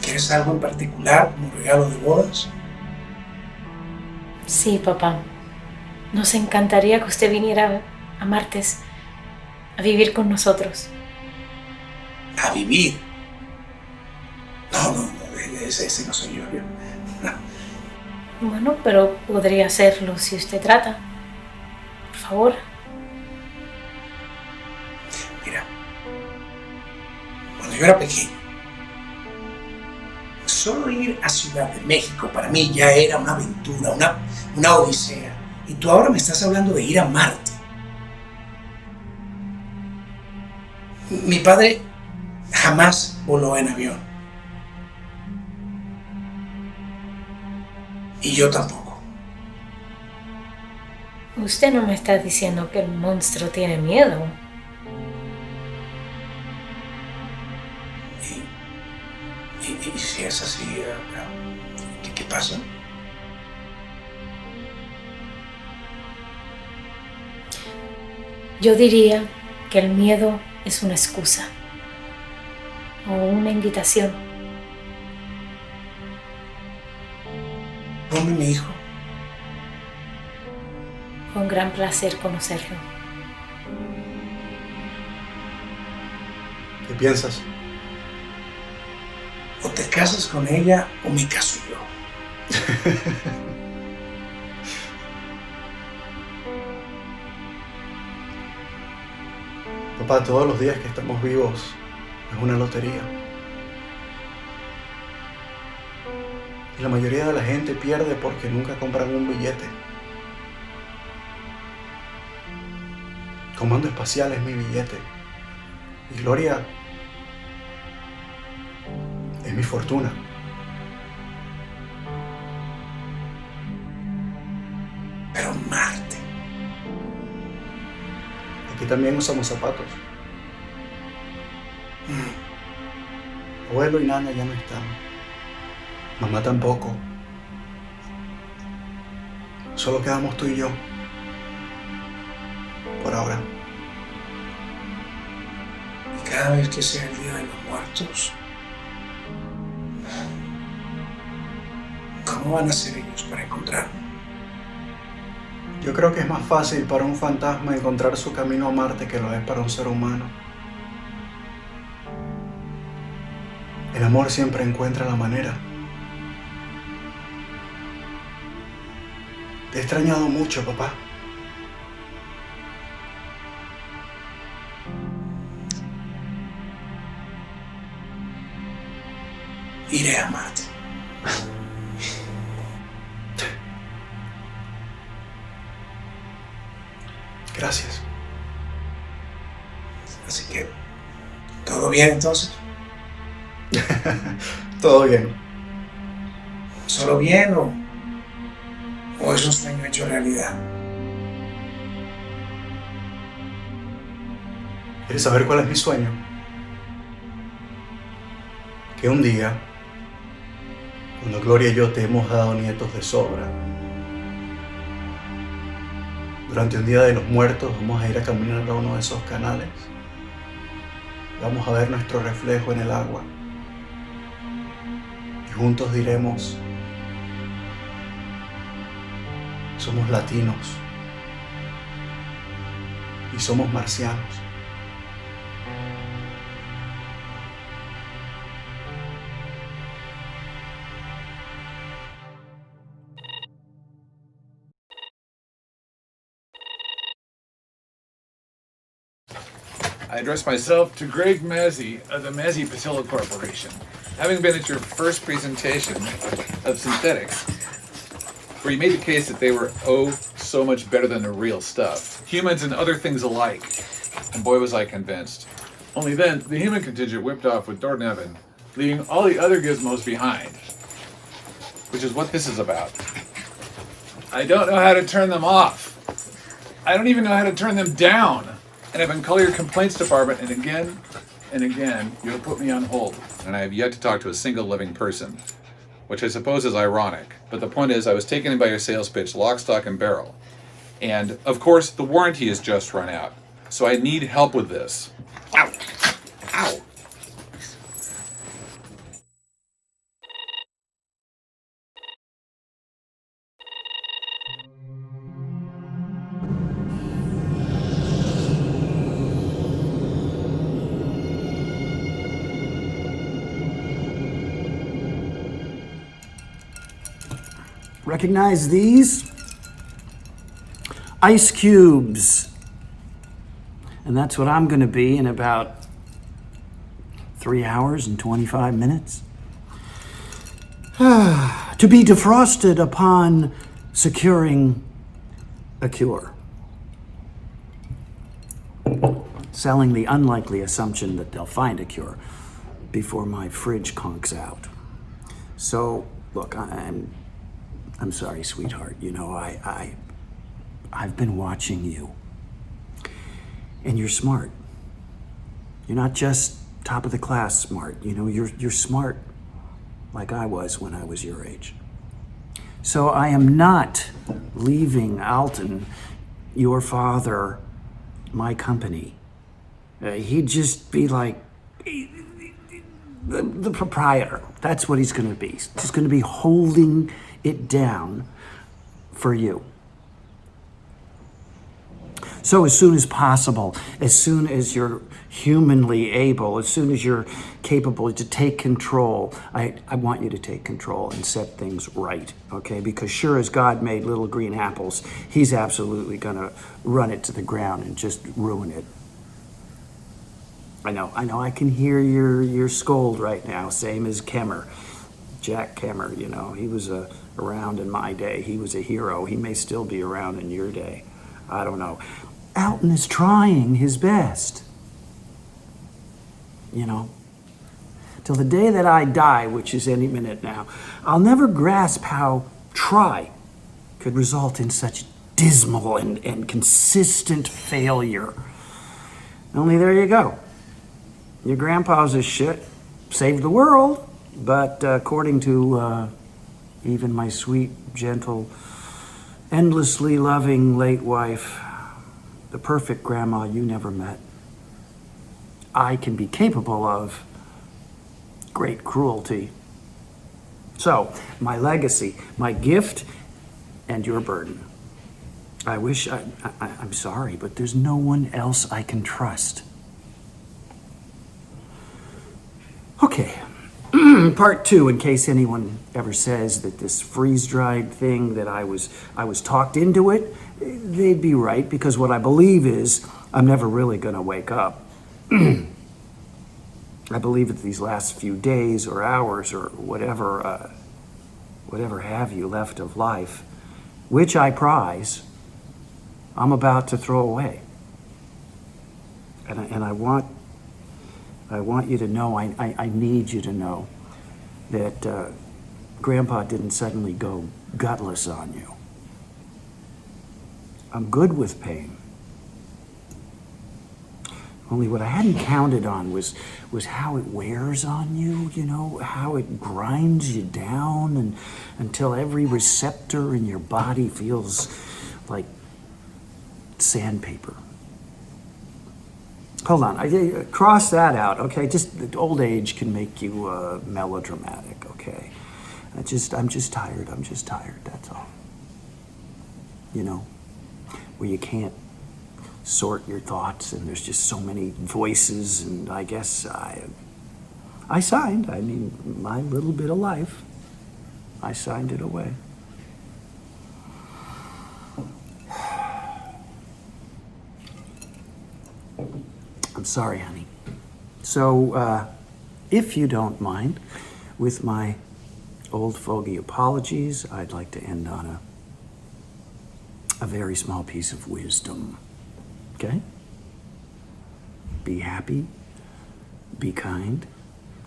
¿Quieres algo en particular como regalo de bodas?
Sí, papá. Nos encantaría que usted viniera a Martes a vivir con nosotros.
¿A vivir? No, ese no soy yo.
Bueno, pero podría hacerlo si usted trata. Por favor.
Mira, cuando yo era pequeño, solo ir a Ciudad de México para mí ya era una aventura, una odisea. Y tú ahora me estás hablando de ir a Marte. Mi padre jamás voló en avión. Y yo tampoco.
Usted no me está diciendo que el monstruo tiene miedo.
Y si es así, ¿qué pasa?
Yo diría que el miedo es una excusa o una invitación.
¿Dónde mi hijo?
Fue un gran placer conocerlo.
¿Qué piensas?
O te casas con ella o me caso yo.
Papá, todos los días que estamos vivos es una lotería. Y la mayoría de la gente pierde porque nunca compran un billete. Comando Espacial es mi billete. Y Gloria es mi fortuna.
Pero Marte.
Aquí también usamos zapatos. Abuelo y Nana ya no están. Mamá tampoco. Solo quedamos tú y yo. Por ahora.
Y cada vez que sea el Día de los Muertos, ¿cómo van a ser ellos para encontrarme?
Yo creo que es más fácil para un fantasma encontrar su camino a Marte que lo es para un ser humano. El amor siempre encuentra la manera. Te he extrañado mucho, papá.
Iré a Marte.
Gracias.
Así que, ¿todo bien entonces?
Todo bien.
¿Solo bien o es un sueño hecho realidad?
¿Quieres saber cuál es mi sueño? Que un día, cuando Gloria y yo te hemos dado nietos de sobra, durante un día de los muertos vamos a ir a caminar a uno de esos canales. Vamos a ver nuestro reflejo en el agua. Y juntos diremos, somos latinos y somos marcianos.
I address myself to Greg Massey of the Massey Patillo Corporation. Having been at your first presentation of synthetics, where you made the case that they were so much better than the real stuff, humans and other things alike, and boy was I convinced. Only then, the human contingent whipped off with Dornevin, leaving all the other gizmos behind, which is what this is about. I don't know how to turn them off. I don't even know how to turn them down. And I've been calling your complaints department, and again, you have put me on hold. And I have yet to talk to a single living person, which I suppose is ironic. But the point is, I was taken in by your sales pitch, lock, stock, and barrel. And, of course, the warranty has just run out. So I need help with this. Ow! Ow!
Recognize these? Ice cubes. And that's what I'm going to be in about 3 hours and 25 minutes. To be defrosted upon securing a cure. Selling the unlikely assumption that they'll find a cure before my fridge conks out. So, look, I'm sorry, sweetheart. You know, I've been watching you. And you're smart. You're not just top of the class smart. You know, you're smart like I was when I was your age. So I am not leaving Alton, your father, my company. He'd just be like the proprietor. That's what he's going to be. He's just going to be holding it down for you. So as soon as possible, as soon as you're humanly able, as soon as you're capable to take control, I want you to take control and set things right, okay? Because sure as God made little green apples, he's absolutely gonna run it to the ground and just ruin it. I know, I can hear your scold right now, same as KEMMER. Jack KEMMER, you know, he was around in my day. He was a hero. He may still be around in your day. I don't know. Alton is trying his best. You know, till the day that I die, which is any minute now, I'll never grasp how try could result in such dismal and consistent failure. Only there you go. Your grandpa's a shit, saved the world, but according to even my sweet, gentle, endlessly loving late wife, the perfect grandma you never met, I can be capable of great cruelty. So, my legacy, my gift, and your burden. I'm sorry, but there's no one else I can trust. Okay, part two, in case anyone ever says that this freeze-dried thing that I was talked into it, they'd be right, because what I believe is I'm never really gonna wake up. I believe that these last few days or hours or whatever have you left of life, which I prize, I'm about to throw away. And I want you to know, I need you to know that Grandpa didn't suddenly go gutless on you. I'm good with pain. Only what I hadn't counted on was how it wears on you, you know, how it grinds you down and until every receptor in your body feels like sandpaper. Hold on, I cross that out, okay? Just old age can make you melodramatic, okay? I'm just tired, that's all. You know, where you can't sort your thoughts and there's just so many voices, and I guess I signed, my little bit of life, I signed it away. I'm sorry, honey. So, if you don't mind, with my old fogey apologies, I'd like to end on a very small piece of wisdom. Okay? Be happy, be kind,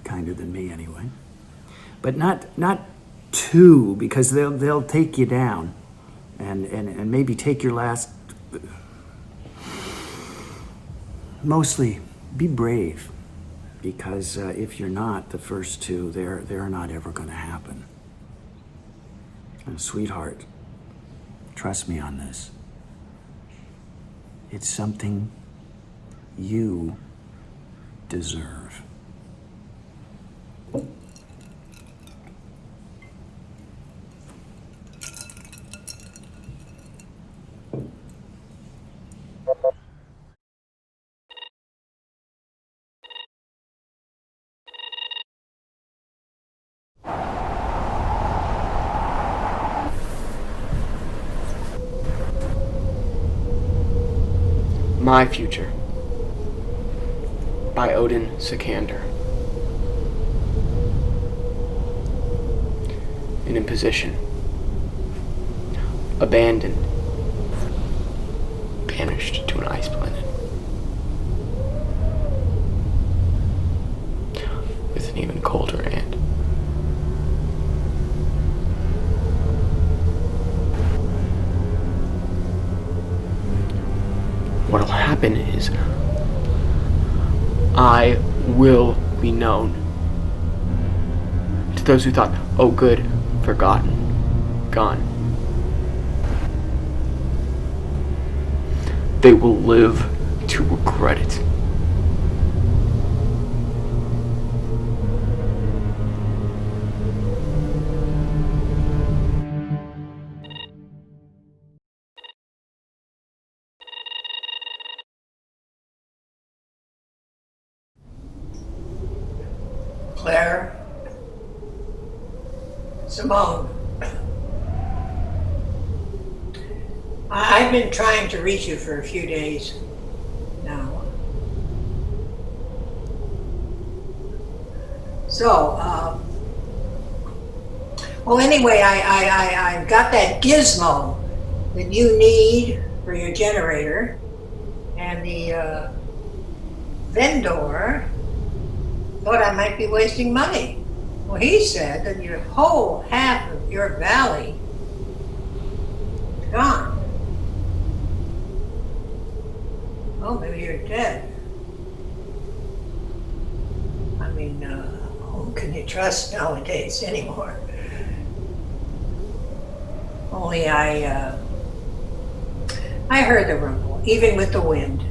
kinder than me anyway. But not too, because they'll take you down and maybe take your last. Mostly be brave, because if you're not, the first two, they're not ever going to happen. And sweetheart, trust me on this. It's something you deserve.
My Future by Odin Sikander. An imposition. Abandoned. Banished to an ice planet. With an even colder ant. What'll happen is I will be known. To those who thought, oh good, forgotten, gone. They will live to regret it.
Claire, Simone, I've been trying to reach you for a few days now. So, well, anyway, I've got that gizmo that you need for your generator, and the vendor thought I might be wasting money. Well, he said that your whole half of your valley is gone. Oh, maybe you're dead. I mean, who can you trust nowadays anymore? Only I heard the rumble, even with the wind.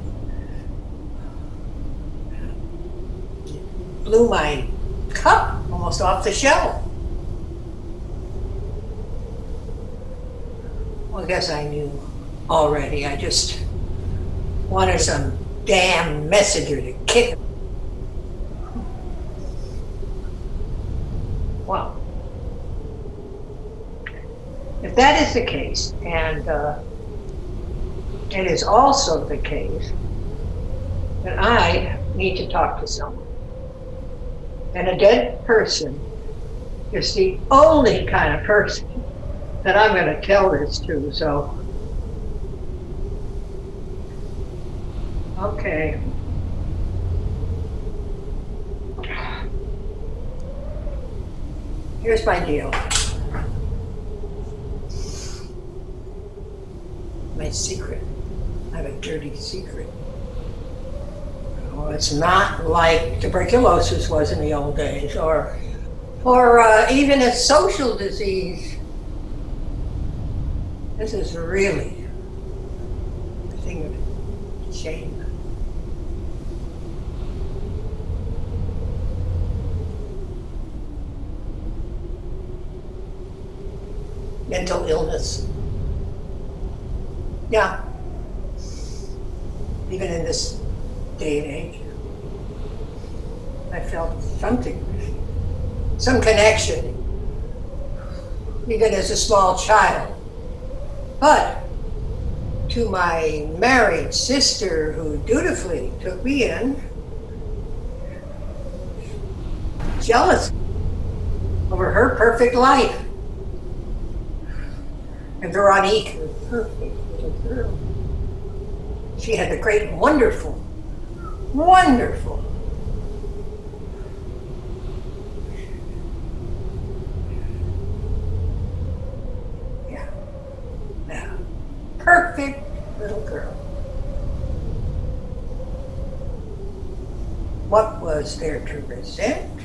Blew my cup almost off the shelf. Well, I guess I knew already. I just wanted some damn messenger to kick him. Well, if that is the case, and it is also the case that I need to talk to someone. And a dead person is the only kind of person that I'm going to tell this to, so. Okay. Here's my deal. My secret. I have a dirty secret. Well, it's not like tuberculosis was in the old days, or even a social disease. This is really a thing of shame. Mental illness. Yeah. Even in this day and age, I felt something, some connection, even as a small child. But to my married sister who dutifully took me in, jealous over her perfect life. And Veronique, her perfect little girl. She had the great, wonderful, perfect little girl. What was there to resent?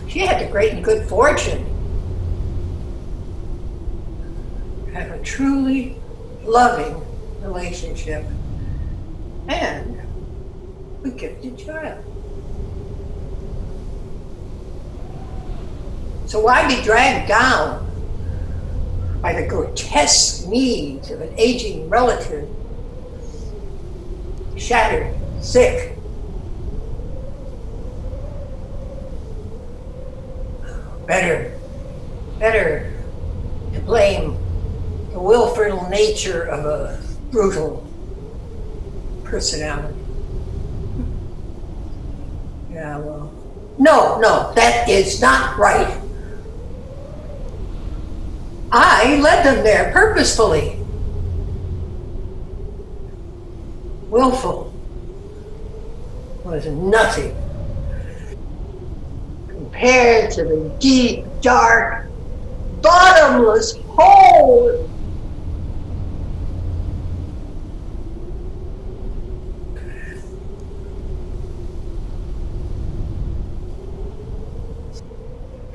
She had the great and good fortune to have a truly loving relationship and a gifted child. So why be dragged down by the grotesque needs of an aging relative, shattered, sick? Better to blame the willful nature of a brutal personality. Yeah, well, no, that is not right. I led them there purposefully. Willful was nothing compared to the deep, dark, bottomless hole.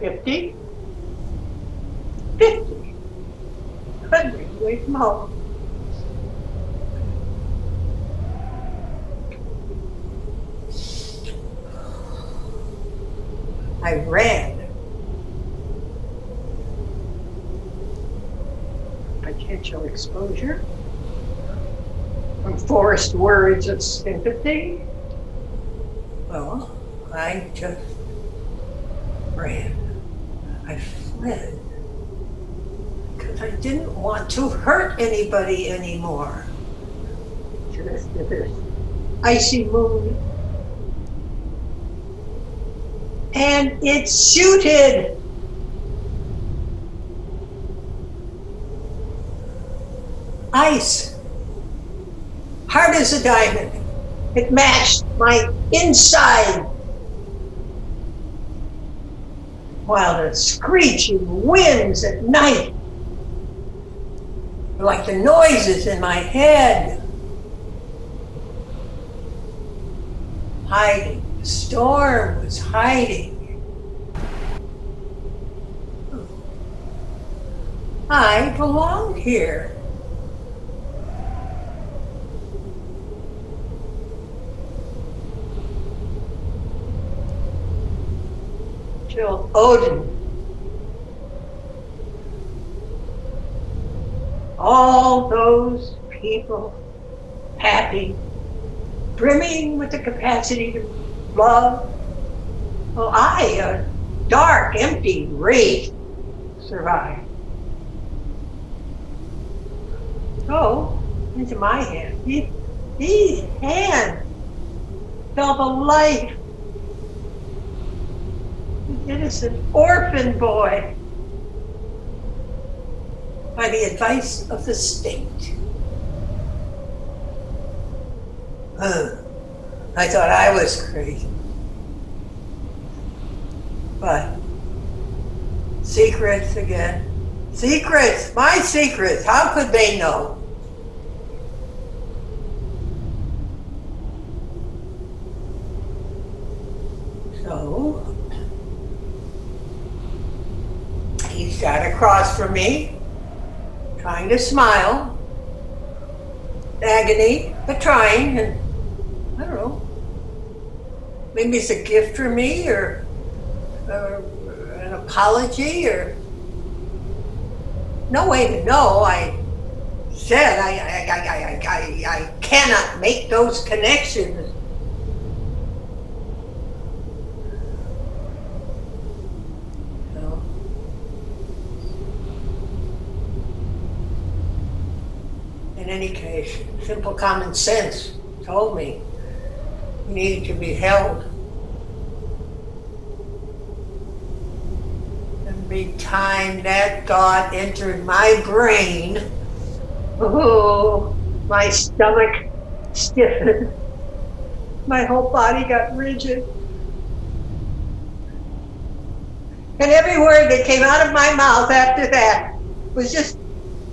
$50 away from home. I ran. Potential exposure from forced words of sympathy. Well, I just ran. I fled because I didn't want to hurt anybody anymore. Just to this icy moon. And it suited. Ice. Hard as a diamond. It matched my inside. While the screeching winds at night were like the noises in my head. Hiding. The storm was hiding. I belong here. Till Odin. All those people happy, brimming with the capacity to love. Well, I, a dark, empty wraith, survived. So, into my hands, these hands felt alive. An innocent orphan boy, by the advice of the state. I thought I was crazy. But secrets again. Secrets, my secrets. How could they know? So he sat across from me, trying to smile. Agony, but trying, and I don't know. Maybe it's a gift for me, or an apology, or no way to know. I said I cannot make those connections. any case, simple common sense told me he needed to be held. Every time that thought entered my brain, oh, my stomach stiffened. My whole body got rigid. And every word that came out of my mouth after that was just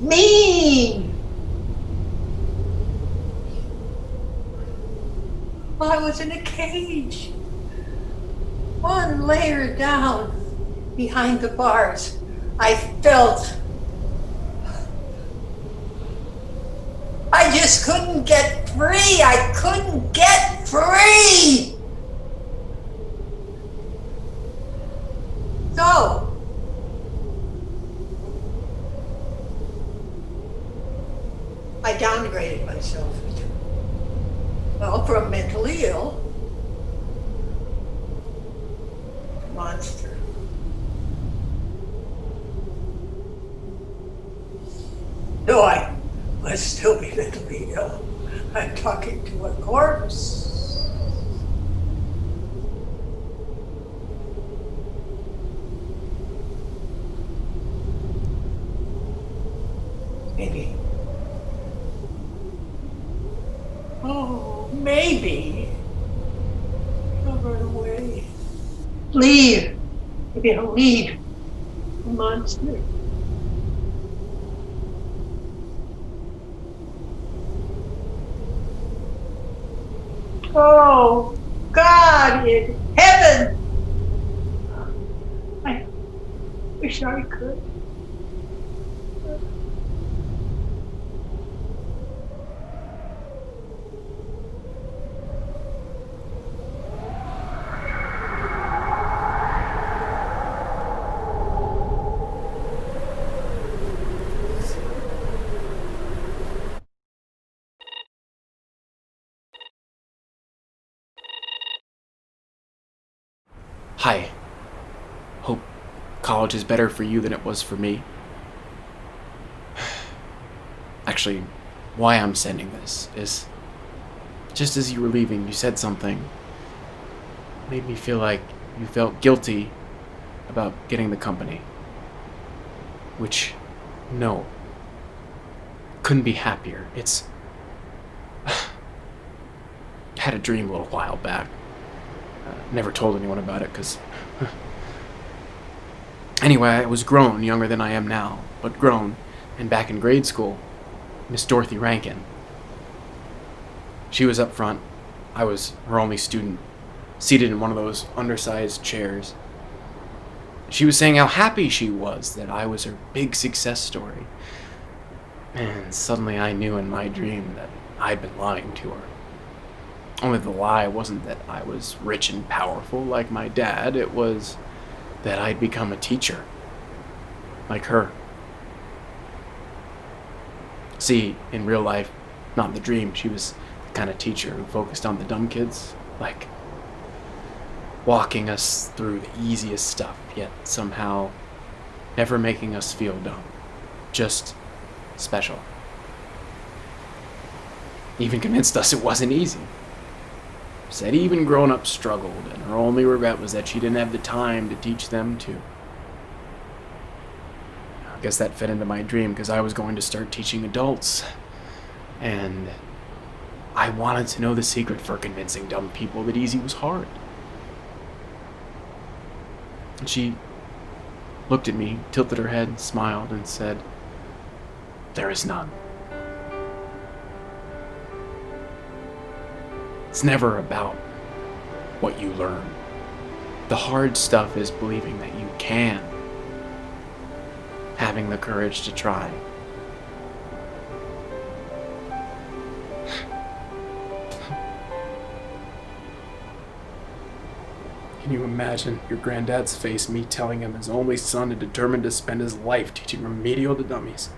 mean. Well, I was in a cage, one layer down behind the bars. I felt I just couldn't get free. I couldn't get free. So, I downgraded myself. Well, from mentally ill to monster. No, I must still be mentally ill. I'm talking to a corpse. Maybe. Oh, maybe. I'll run away. Leave. Maybe I'll leave. Monster. Oh, God in heaven! I wish I could.
Hi. Hope college is better for you than it was for me. Actually, why I'm sending this is just as you were leaving, you said something. Made me feel like you felt guilty about getting the company. Which, no. Couldn't be happier. It's... had a dream a little while back. Never told anyone about it, because... Anyway, I was grown, younger than I am now, but grown, and back in grade school, Miss Dorothy Rankin. She was up front. I was her only student, seated in one of those undersized chairs. She was saying how happy she was that I was her big success story. And suddenly I knew in my dream that I'd been lying to her. Only the lie wasn't that I was rich and powerful like my dad, it was that I'd become a teacher. Like her. See, in real life, not in the dream, she was the kind of teacher who focused on the dumb kids. Like, walking us through the easiest stuff, yet somehow never making us feel dumb. Just special. Even convinced us it wasn't easy. Said even grown-ups struggled, and her only regret was that she didn't have the time to teach them too. I guess that fit into my dream because I was going to start teaching adults. And I wanted to know the secret for convincing dumb people that easy was hard. And she looked at me, tilted her head, smiled, and said, "There is none." It's never about what you learn. The hard stuff is believing that you can. Having the courage to try. Can you imagine your granddad's face, me telling him his only son is determined to spend his life teaching remedial to dummies?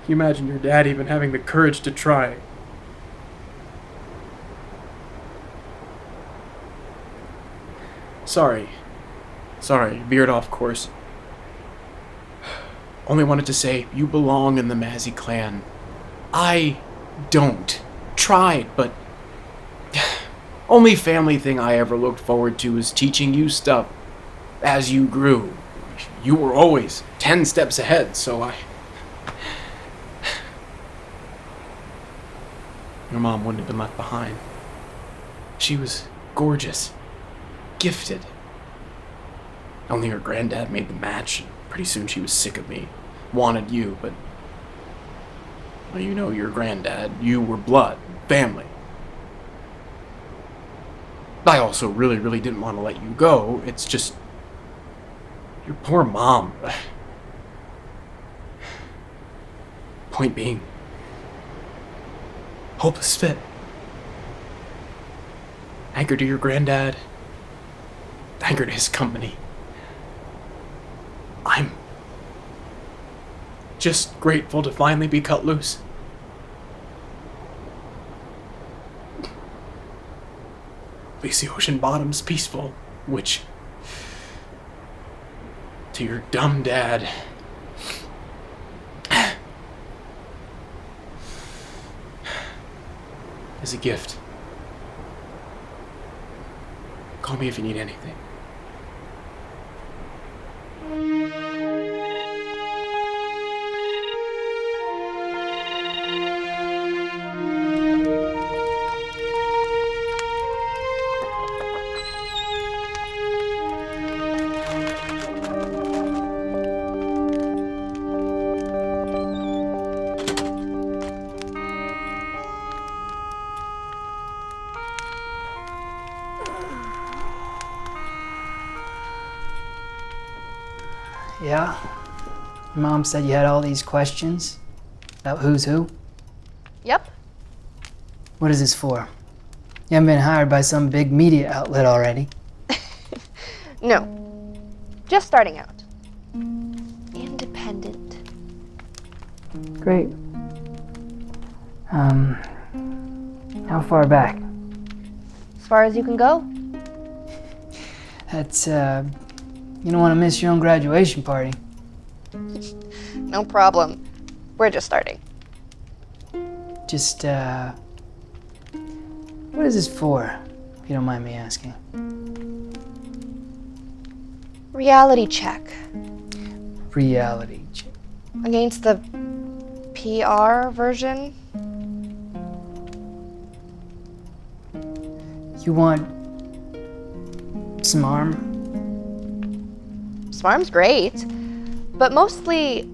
Can you imagine your dad even having the courage to try? Sorry, veered off course. only wanted to say you belong in the Mazzy clan. I don't. Tried, but only family thing I ever looked forward to was teaching you stuff as you grew. You were always 10 steps ahead, so Your mom wouldn't have been left behind. She was gorgeous, gifted. Only her granddad made the match, and pretty soon she was sick of me. Wanted you, but... well, you know your granddad. You were blood, family. I also really, really didn't want to let you go. It's just... your poor mom. Point being... hopeless fit. Anchored to your granddad. Anchored to his company. I'm just grateful to finally be cut loose. At least the ocean bottom's peaceful, which, to your dumb dad, is a gift. Call me if you need anything.
Yeah? Your mom said you had all these questions about who's who?
Yep.
What is this for? You haven't been hired by some big media outlet already?
No. Just starting out. Independent.
Great. How far back?
As far as you can go?
That's, you don't want to miss your own graduation party.
No problem. We're just starting.
Just, what is this for, if you don't mind me asking?
Reality check.
Reality check.
Against the PR version?
You want Smarm?
Smarm's great, but mostly...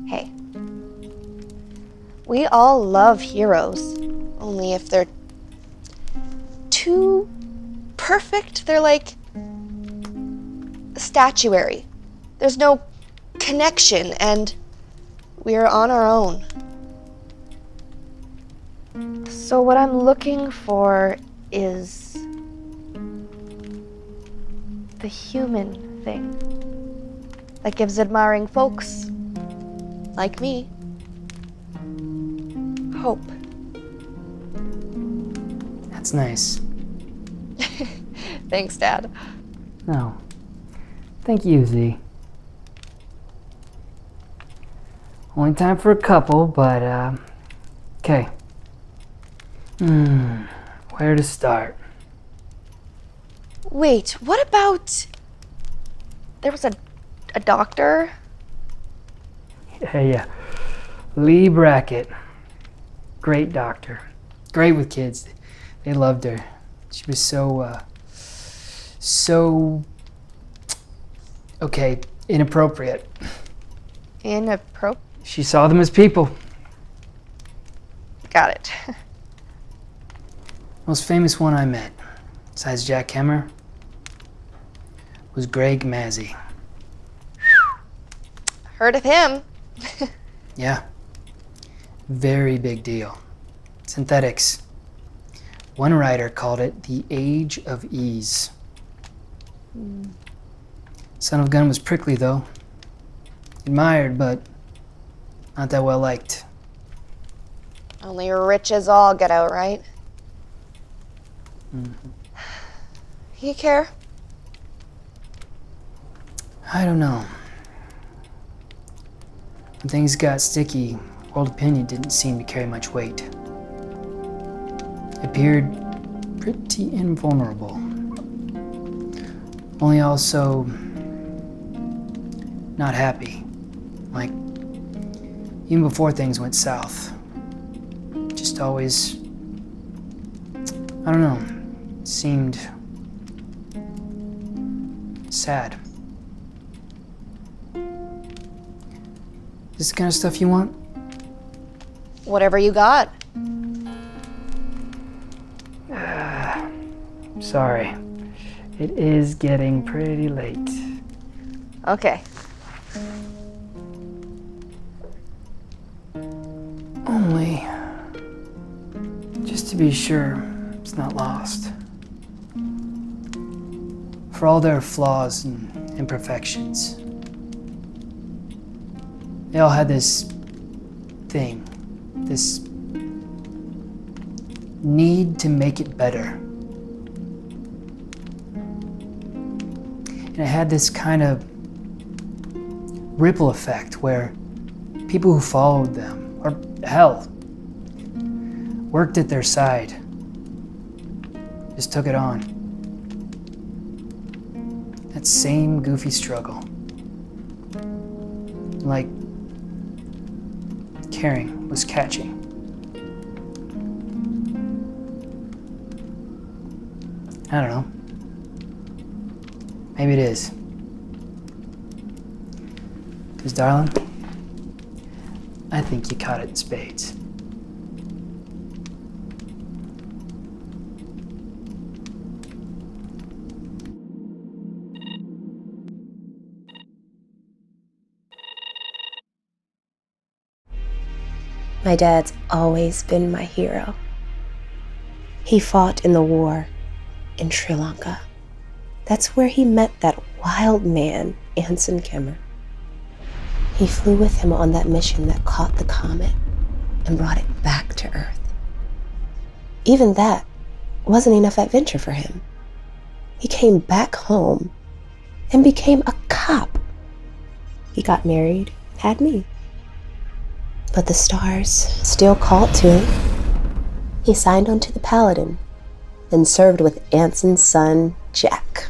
Hey. We all love heroes, only if they're too perfect, they're like statuary. There's no connection, and we're on our own. So what I'm looking for is the human thing that gives admiring folks like me hope.
That's nice.
Thanks, Dad.
No. Thank you, Z. Only time for a couple, but, okay. Where to start?
Wait, what about... There was a doctor?
Yeah. Lee Brackett. Great doctor. Great with kids. They loved her. She was so okay, inappropriate.
Inappropriate?
She saw them as people.
Got it.
Most famous one I met, besides Jack KEMMER, was Greg Mazzy.
Heard of him.
Yeah. Very big deal. Synthetics. One writer called it the Age of Ease. Son of a gun was prickly, though. Admired, but not that well liked.
Only rich as all get out, right? You care?
I don't know. When things got sticky, world opinion didn't seem to carry much weight. It appeared pretty invulnerable. Only also not happy. Like, even before things went south. Just always, I don't know, seemed sad. This the kind of stuff you want?
Whatever you got.
Sorry. It is getting pretty late.
Okay.
Only, just to be sure it's not lost. For all their flaws and imperfections, they all had this thing, this need to make it better. And it had this kind of ripple effect where people who followed them, or hell, worked at their side, just took it on. That same goofy struggle. Like caring was catching. I don't know. Maybe it is. 'Cause darling, I think you caught it in spades.
My dad's always been my hero. He fought in the war in Sri Lanka. That's where he met that wild man, Anson Kemmer. He flew with him on that mission that caught the comet and brought it back to Earth. Even that wasn't enough adventure for him. He came back home and became a cop. He got married, had me. But the stars still called to him. He signed on to the Paladin and served with Anson's son, Jack.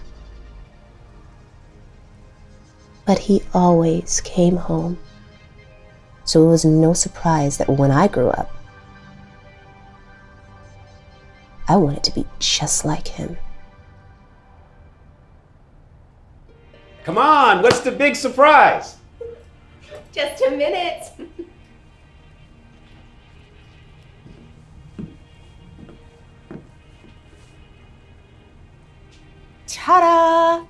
But he always came home. So it was no surprise that when I grew up, I wanted to be just like him.
Come on, what's the big surprise?
Just a minute. Ta-da!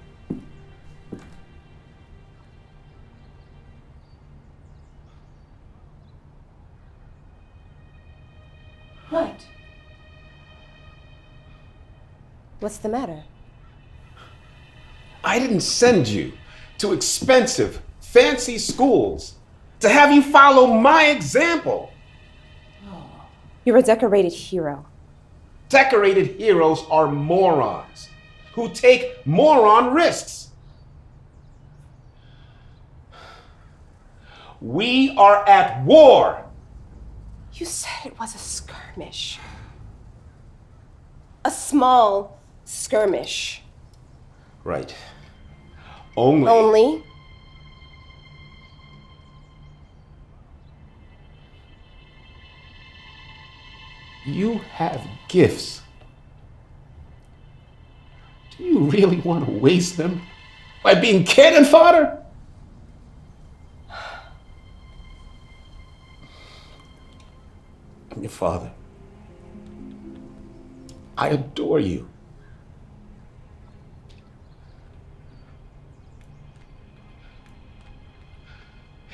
What? What's the matter?
I didn't send you to expensive, fancy schools to have you follow my example.
You're a decorated hero.
Decorated heroes are morons who take moron risks. We are at war.
You said it was a skirmish. A small skirmish.
Right. Only.
Only?
You have gifts. Do you really want to waste them by being cannon fodder? I'm your father. I adore you.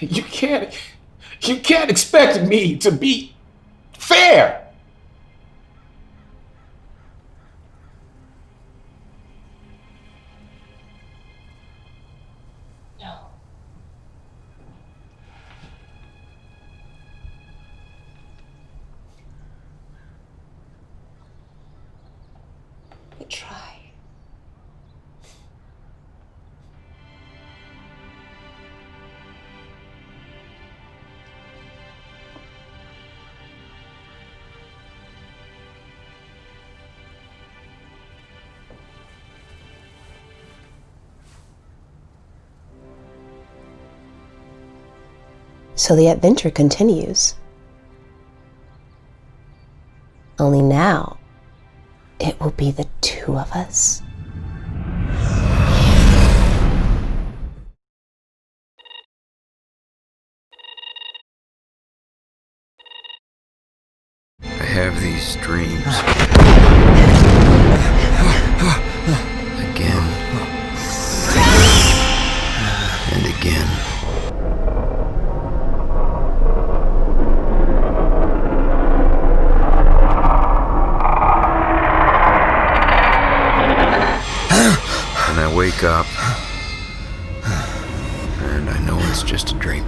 You can't expect me to be fair.
No. I try. So the adventure continues. Only now, it will be the two of us.
I have these dreams. Again. And again. And I wake up, and I know it's just a dream.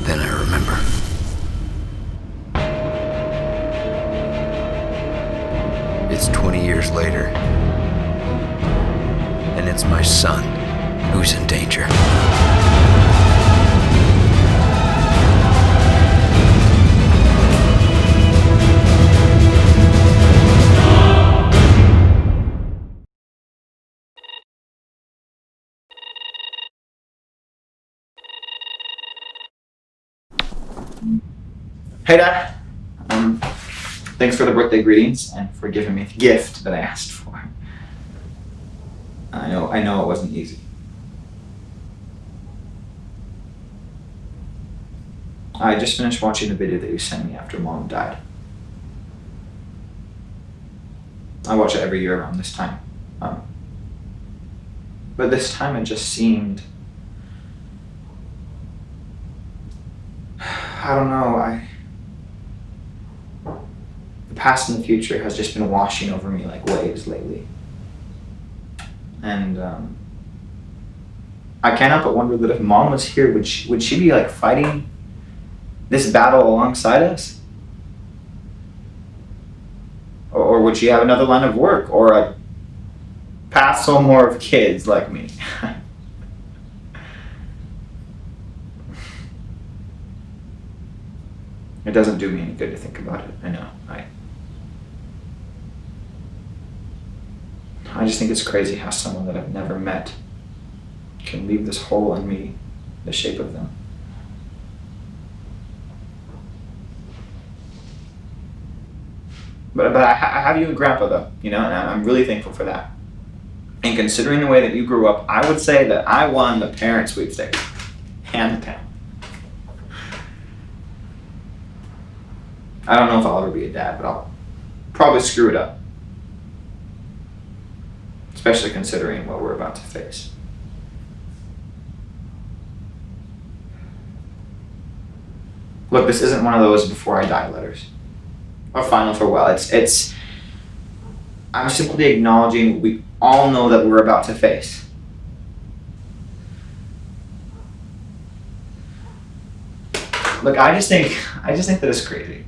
Then I remember. It's 20 years later, and it's my son who's in danger.
Hey, Dad. Thanks for the birthday greetings and for giving me the gift that I asked for. I know it wasn't easy. I just finished watching the video that you sent me after Mom died. I watch it every year around this time. But this time it just seemed... I don't know, the past and the future has just been washing over me like waves lately. And I can't help but wonder that if Mom was here, would she be like fighting this battle alongside us? Or would she have another line of work or a path so more of kids like me? It doesn't do me any good to think about it, I know. I just think it's crazy how someone that I've never met can leave this hole in me the shape of them. But I have you and Grandpa though, you know, and I'm really thankful for that. And considering the way that you grew up, I would say that I won the parent sweepstakes, hands down. I don't know if I'll ever be a dad, but I'll probably screw it up. Especially considering what we're about to face. Look, this isn't one of those before I die letters. Or final farewell. I'm simply acknowledging what we all know that we're about to face. Look, I just think that it's crazy.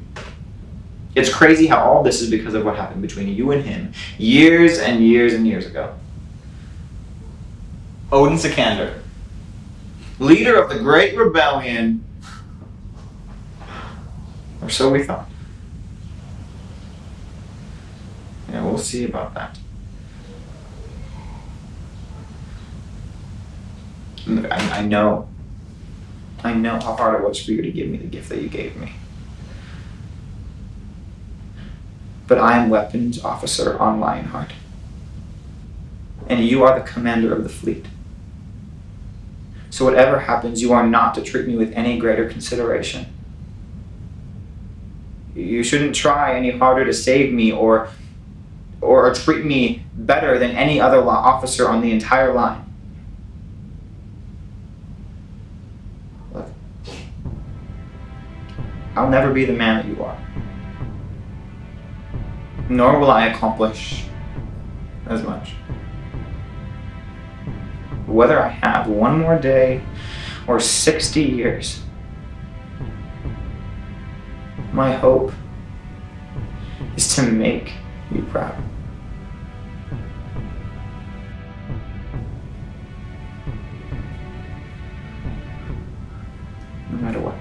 It's crazy how all this is because of what happened between you and him years and years and years ago. Odin Sikander, leader of the Great Rebellion, or so we thought. Yeah, we'll see about that. I know how hard it was for you to give me the gift that you gave me. But I am Weapons Officer on Lionheart. And you are the commander of the fleet. So whatever happens, you are not to treat me with any greater consideration. You shouldn't try any harder to save me or treat me better than any other officer on the entire line. Look, I'll never be the man that you are. Nor will I accomplish as much. Whether I have one more day or 60 years, my hope is to make you proud. No matter what.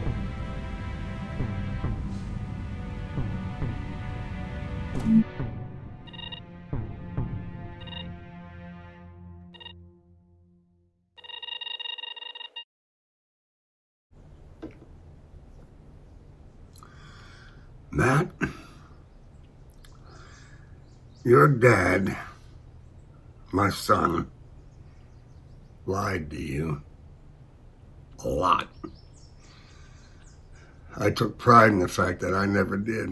Matt, your dad, my son, lied to you a lot. I took pride in the fact that I never did.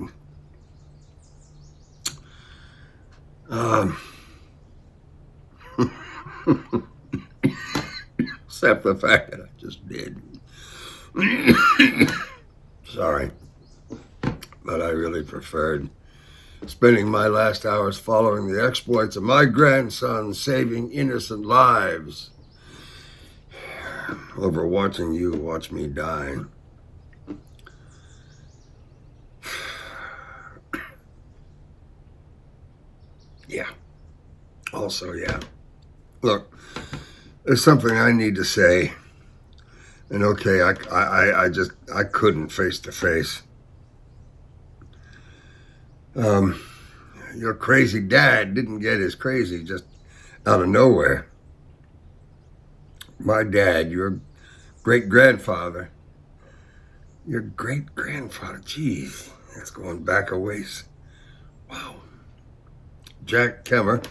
Except the fact that I just did. Sorry. But I really preferred spending my last hours following the exploits of my grandson, saving innocent lives, over watching you watch me die. Yeah. Also, yeah. Look, there's something I need to say. And okay, I couldn't face to face. Your crazy dad didn't get his crazy just out of nowhere. My dad, your great-grandfather, geez, that's going back a ways. Wow. Jack KEMMER,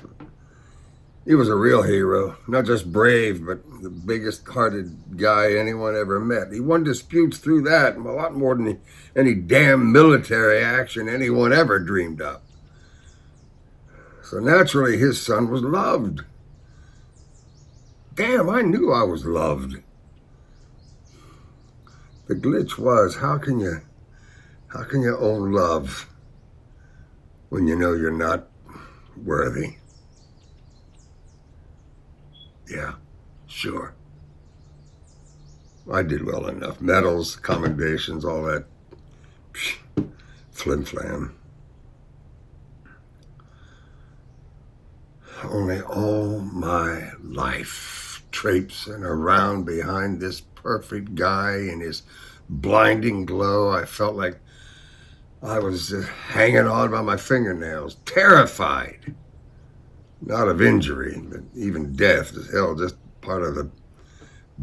he was a real hero, not just brave, but the biggest-hearted guy anyone ever met. He won disputes through that, a lot more than any damn military action anyone ever dreamed up. So naturally, his son was loved. Damn, I knew I was loved. The glitch was, how can you own love when you know you're not worthy? Yeah, sure. I did well enough. Medals, commendations, all that flim-flam. Only all my life traipsing around behind this perfect guy in his blinding glow, I felt like I was just hanging on by my fingernails, terrified. Not of injury, but even death is hell, just part of the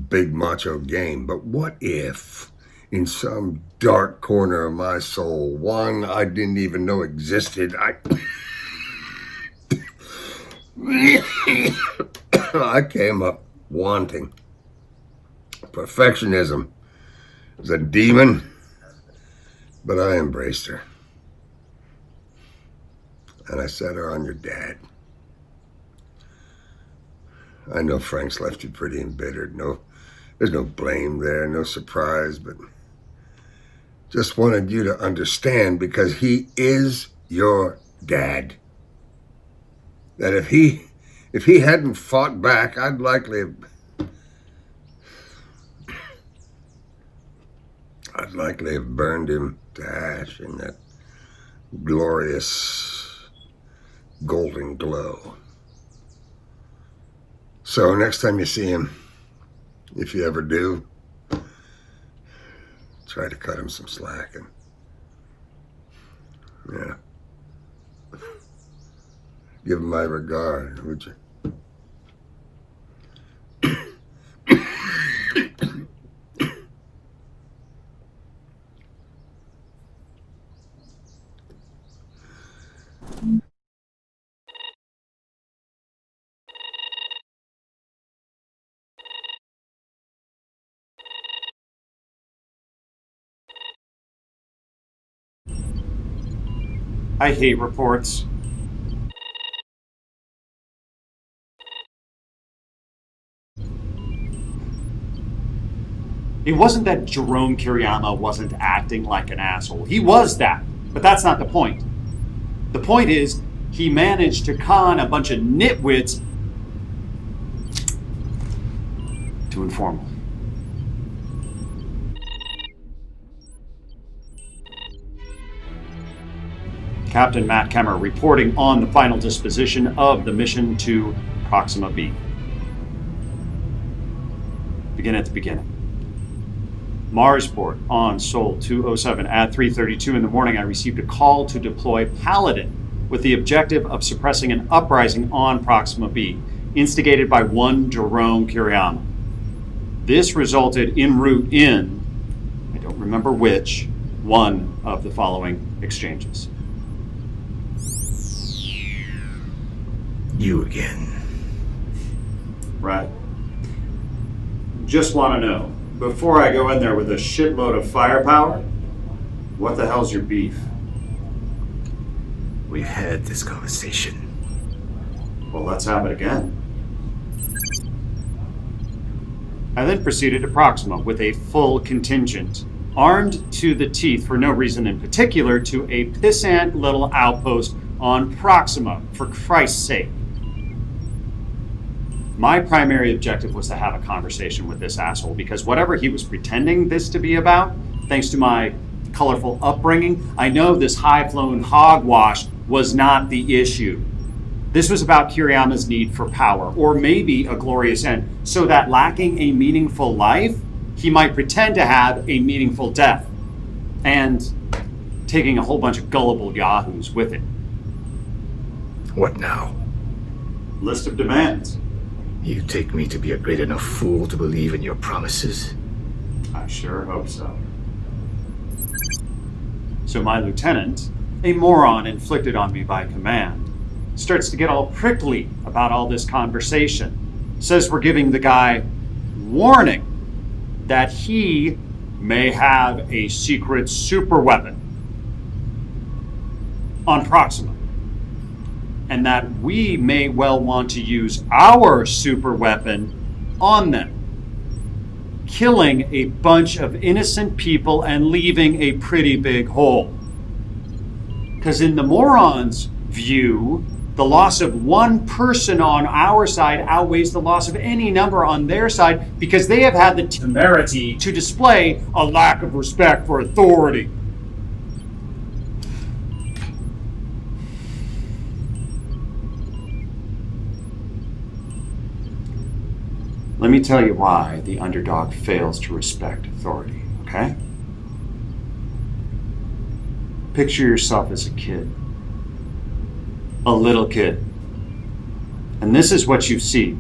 big macho game. But what if, in some dark corner of my soul, one I didn't even know existed, I came up wanting. Perfectionism is a demon, but I embraced her. And I set her on your dad. I know Frank's left you pretty embittered. There's no blame there, no surprise, but just wanted you to understand, because he is your dad, that if he hadn't fought back, I'd likely have burned him to ash in that glorious golden glow. So next time you see him, if you ever do, try to cut him some slack and, yeah, give him my regard, would you?
I hate reports. It wasn't that Jerome Kiriyama wasn't acting like an asshole. He was that, but that's not the point. The point is, he managed to con a bunch of nitwits to inform him. Captain Matt KEMMER reporting on the final disposition of the mission to Proxima B. Begin at the beginning. Marsport on Sol 207 at 3:32 in the morning. I received a call to deploy Paladin with the objective of suppressing an uprising on Proxima B, instigated by one Jerome Kiriyama. This resulted en route in, I don't remember which, one of the following exchanges.
You again.
Right. Just want to know, before I go in there with a shitload of firepower, what the hell's your beef?
We've had this conversation.
Well, let's have it again. I then proceeded to Proxima with a full contingent, armed to the teeth for no reason in particular, to a pissant little outpost on Proxima, for Christ's sake. My primary objective was to have a conversation with this asshole, because whatever he was pretending this to be about, thanks to my colorful upbringing, I know this high-flown hogwash was not the issue. This was about Kiriyama's need for power, or maybe a glorious end, so that lacking a meaningful life, he might pretend to have a meaningful death, and taking a whole bunch of gullible yahoos with it.
What now?
List of demands.
You take me to be a great enough fool to believe in your promises?
I sure hope so. So my lieutenant, a moron inflicted on me by command, starts to get all prickly about all this conversation. Says we're giving the guy warning that he may have a secret super weapon on Proxima, and that we may well want to use our super weapon on them, killing a bunch of innocent people and leaving a pretty big hole. Because in the moron's view, the loss of one person on our side outweighs the loss of any number on their side, because they have had the temerity to display a lack of respect for authority. Let me tell you why the underdog fails to respect authority, okay? Picture yourself as a kid. A little kid. And this is what you see.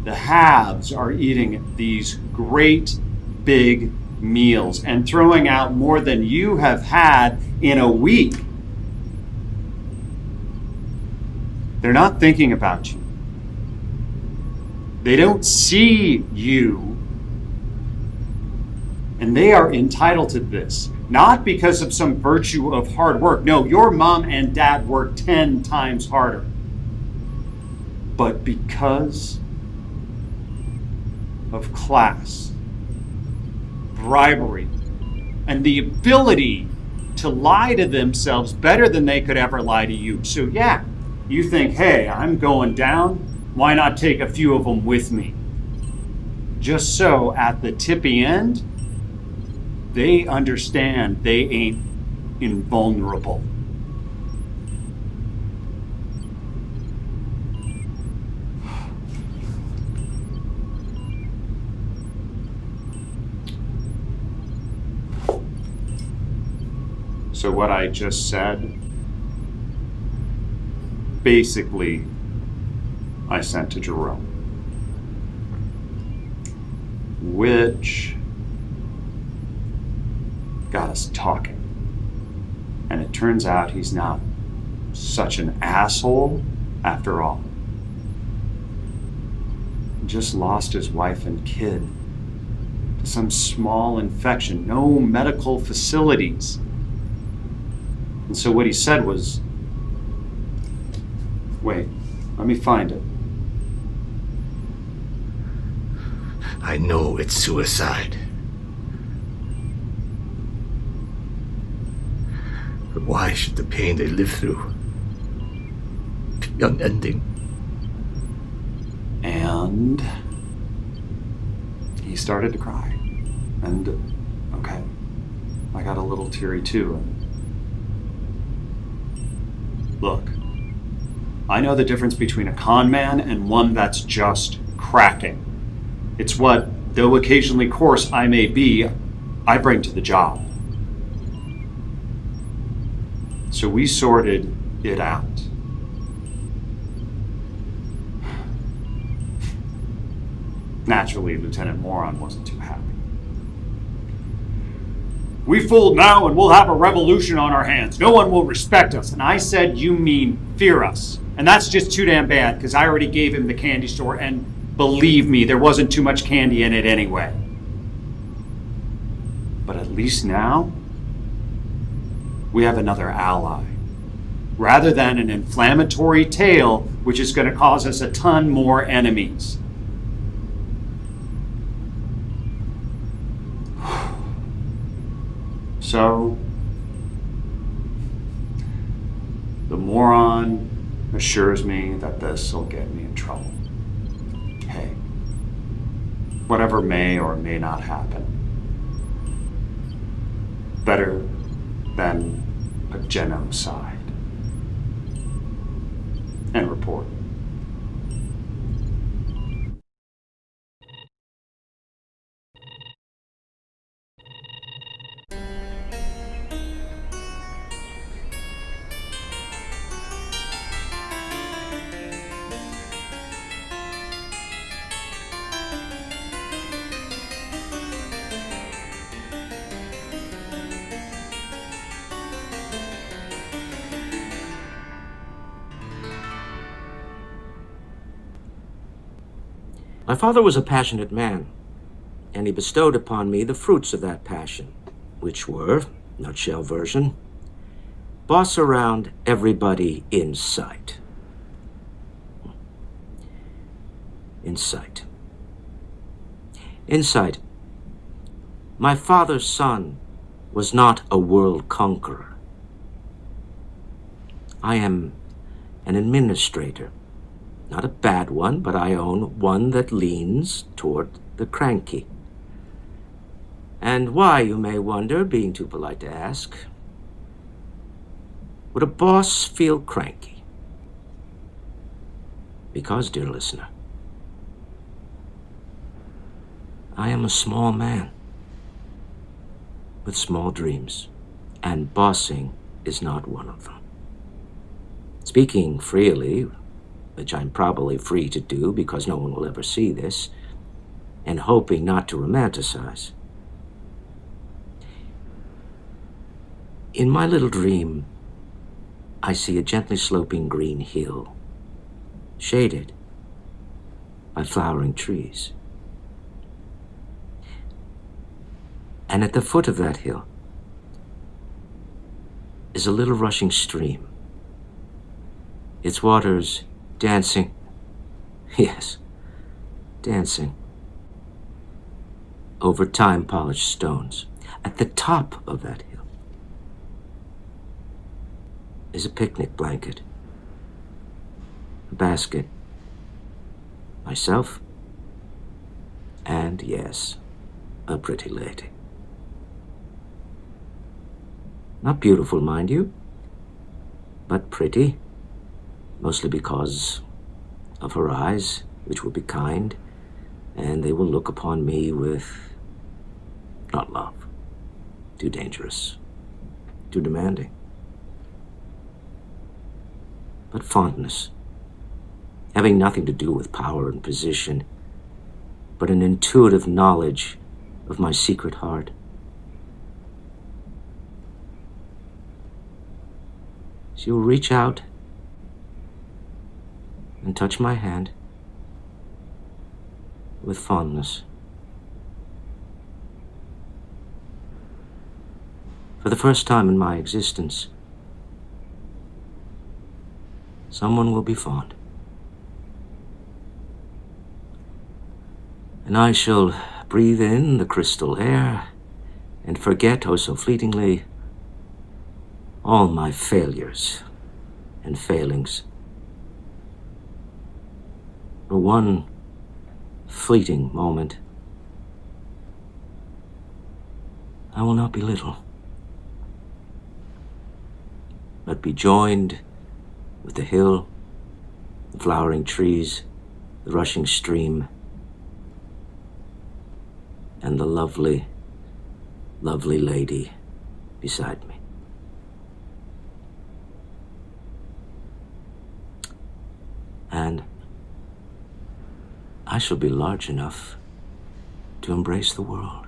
The haves are eating these great big meals and throwing out more than you have had in a week. They're not thinking about you. They don't see you. And they are entitled to this. Not because of some virtue of hard work. No, your mom and dad worked 10 times harder. But because of class, bribery, and the ability to lie to themselves better than they could ever lie to you. So yeah, you think, hey, I'm going down. Why not take a few of them with me? Just so at the tippy end, they understand they ain't invulnerable. So what I just said, basically, I sent to Jerome, which got us talking. And it turns out he's not such an asshole after all. He just lost his wife and kid to some small infection, no medical facilities. And so what he said was, wait, let me find it.
I know it's suicide. But why should the pain they live through be unending?
And he started to cry. And, okay, I got a little teary too. Look, I know the difference between a con man and one that's just cracking. It's what, though occasionally coarse I may be, I bring to the job. So we sorted it out. Naturally, Lieutenant Moron wasn't too happy. We fold now and we'll have a revolution on our hands. No one will respect us. And I said, you mean fear us. And that's just too damn bad, because I already gave him the candy store, and believe me, there wasn't too much candy in it anyway. But at least now, we have another ally, rather than an inflammatory tale which is going to cause us a ton more enemies. So, the moron assures me that this will get me in trouble. Hey, whatever may or may not happen, better than a genocide. And report.
My father was a passionate man, and he bestowed upon me the fruits of that passion, which were, nutshell version, boss around everybody in sight. In sight. In sight. My father's son was not a world conqueror. I am an administrator. Not a bad one, but I own one that leans toward the cranky. And why, you may wonder, being too polite to ask. Would a boss feel cranky? Because, dear listener, I am a small man with small dreams, and bossing is not one of them. Speaking freely, which I'm probably free to do because no one will ever see this, and hoping not to romanticize. In my little dream, I see a gently sloping green hill, shaded by flowering trees. And at the foot of that hill is a little rushing stream, its waters dancing, yes, dancing, over time-polished stones. At the top of that hill is a picnic blanket, a basket, myself, and, yes, a pretty lady. Not beautiful, mind you, but pretty. Mostly because of her eyes, which will be kind, and they will look upon me with, not love, too dangerous, too demanding, but fondness, having nothing to do with power and position, but an intuitive knowledge of my secret heart. She will reach out and touch my hand with fondness. For the first time in my existence, someone will be fond. And I shall breathe in the crystal air and forget, oh so fleetingly, all my failures and failings. For one fleeting moment, I will not be little, but be joined with the hill, the flowering trees, the rushing stream, and the lovely, lovely lady beside me. And I shall be large enough to embrace the world.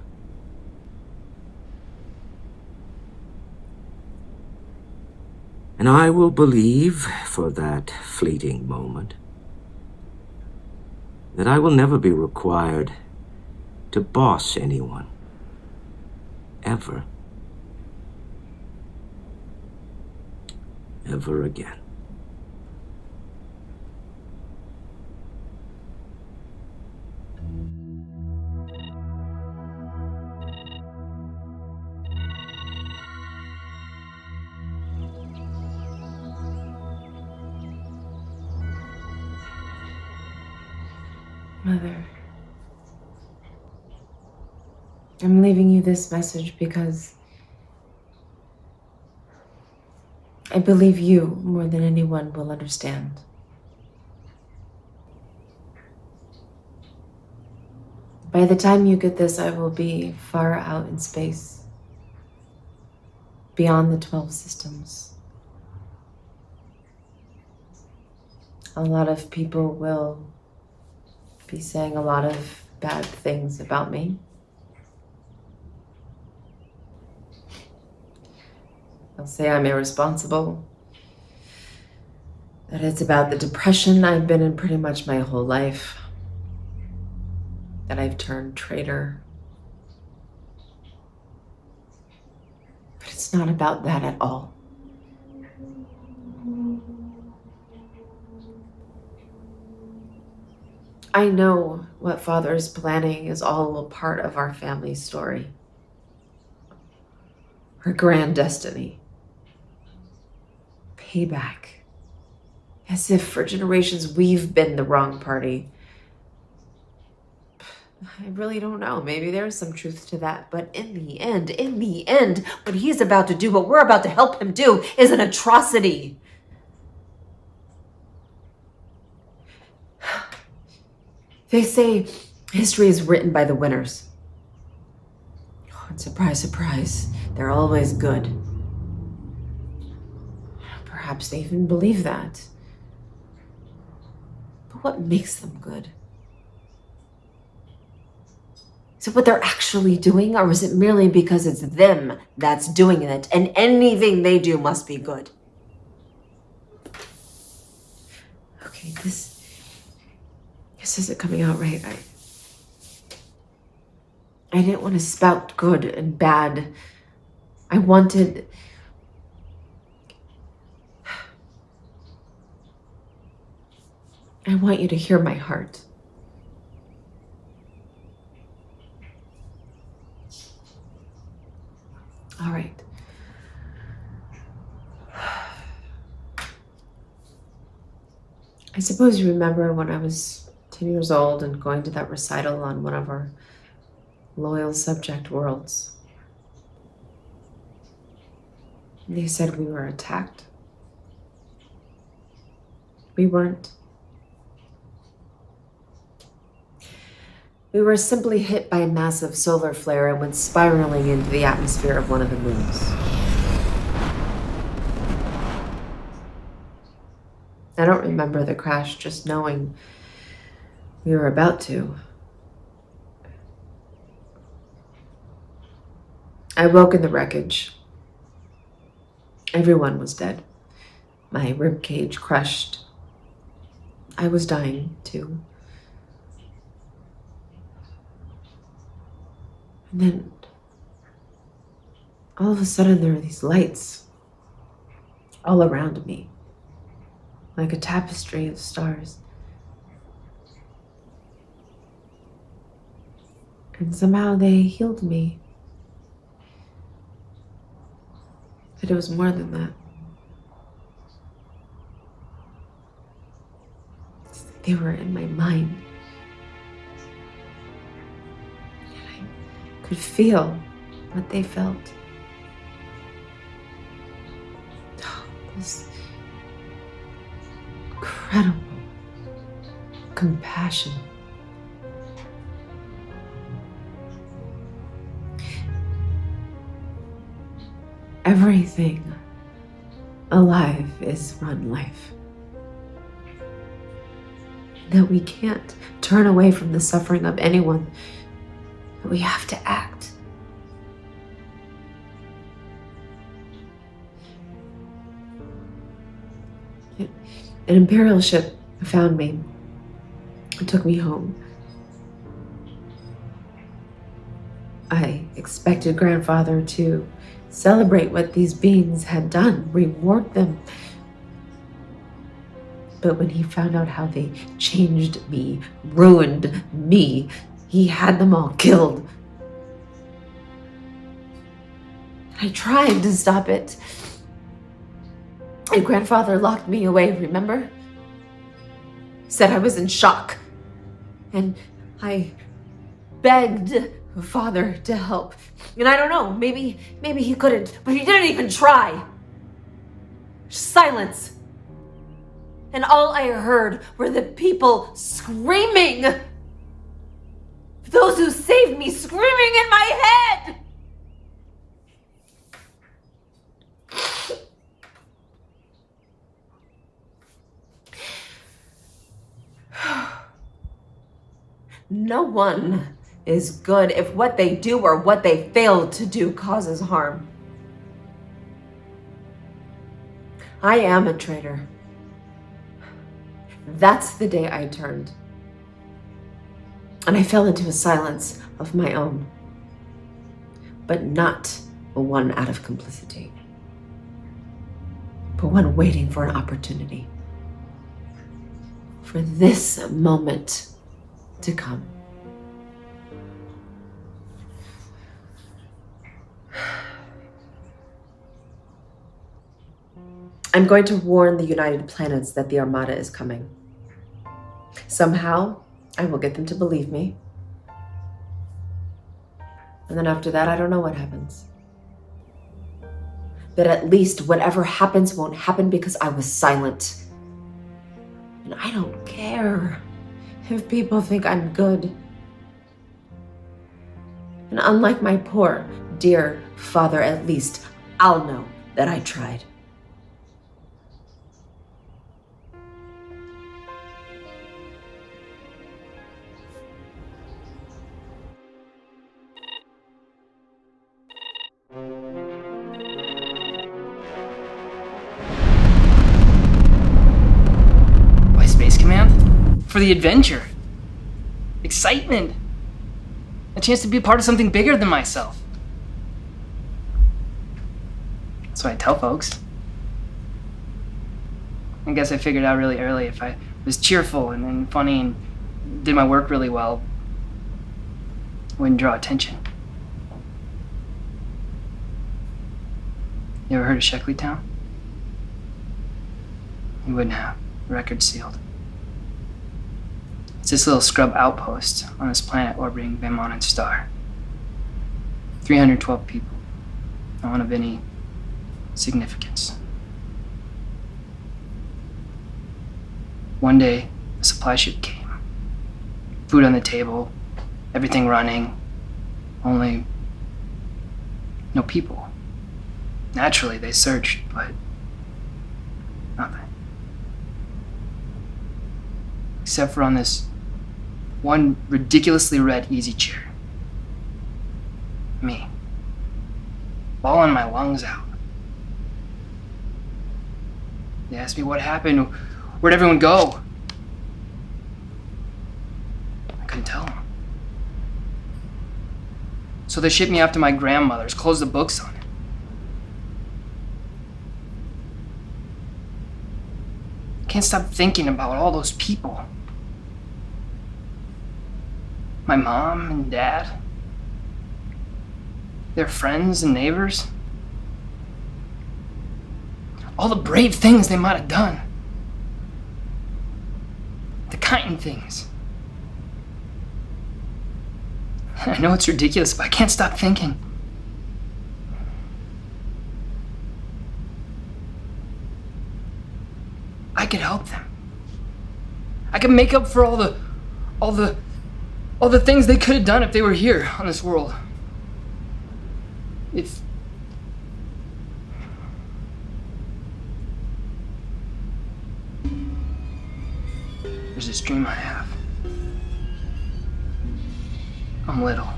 And I will believe, for that fleeting moment, that I will never be required to boss anyone. Ever. Ever again.
Mother, I'm leaving you this message because I believe you more than anyone will understand. By the time you get this, I will be far out in space, beyond the 12 systems. A lot of people will be saying a lot of bad things about me. They'll say I'm irresponsible, that it's about the depression I've been in pretty much my whole life, that I've turned traitor. But it's not about that at all. I know what Father is planning is all a part of our family's story. Our grand destiny. Payback. As if for generations we've been the wrong party. I really don't know. Maybe there's some truth to that. But in the end, what he's about to do, what we're about to help him do, is an atrocity. They say history is written by the winners. Oh, and surprise, surprise, they're always good. Perhaps they even believe that. But what makes them good? Is it what they're actually doing, or is it merely because it's them that's doing it, and anything they do must be good? Okay, this isn't coming out right. I didn't want to spout good and bad. I want you to hear my heart. All right. I suppose you remember when I was 10 years old and going to that recital on one of our loyal subject worlds. They said we were attacked. We weren't. We were simply hit by a massive solar flare and went spiraling into the atmosphere of one of the moons. I don't remember the crash, just knowing we were about to. I woke in the wreckage. Everyone was dead. My ribcage crushed. I was dying too. And then all of a sudden there were these lights all around me, like a tapestry of stars. And somehow they healed me. But it was more than that. They were in my mind. And I could feel what they felt. Oh, this incredible compassion. Everything alive is run life. That we can't turn away from the suffering of anyone, but we have to act. An Imperial ship found me and took me home. I expected Grandfather to celebrate what these beings had done, reward them. But when he found out how they changed me, ruined me, he had them all killed. I tried to stop it. And Grandfather locked me away, remember? Said I was in shock. And I begged Father to help. And I don't know, maybe he couldn't, but he didn't even try. Silence. And all I heard were the people screaming. Those who saved me screaming in my head. No one is good if what they do or what they fail to do causes harm. I am a traitor. That's the day I turned. And I fell into a silence of my own. But not one out of complicity, but one waiting for an opportunity. For this moment to come. I'm going to warn the United Planets that the Armada is coming. Somehow, I will get them to believe me. And then after that, I don't know what happens. But at least whatever happens won't happen because I was silent. And I don't care if people think I'm good. And unlike my poor, dear father, at least I'll know that I tried.
Why Space Command? For the adventure. Excitement. A chance to be a part of something bigger than myself. That's what I tell folks. I guess I figured out really early if I was cheerful and funny and did my work really well, I wouldn't draw attention. You ever heard of Sheckley Town? You wouldn't have. Record sealed. It's this little scrub outpost on this planet orbiting Van Manen star. 312 people. No one of any significance. One day, a supply ship came. Food on the table, everything running, only no people. Naturally, they searched, but nothing. Except for on this one ridiculously red easy chair. Me. Bawling my lungs out. They asked me what happened, where'd everyone go? I couldn't tell them. So they shipped me off to my grandmother's, closed the books on it. Can't stop thinking about all those people. My mom and dad. Their friends and neighbors. All the brave things they might have done. The kind things. I know it's ridiculous, but I can't stop thinking. I could help them. I could make up for all the things they could have done if they were here on this world. If there's this dream I have. I'm little.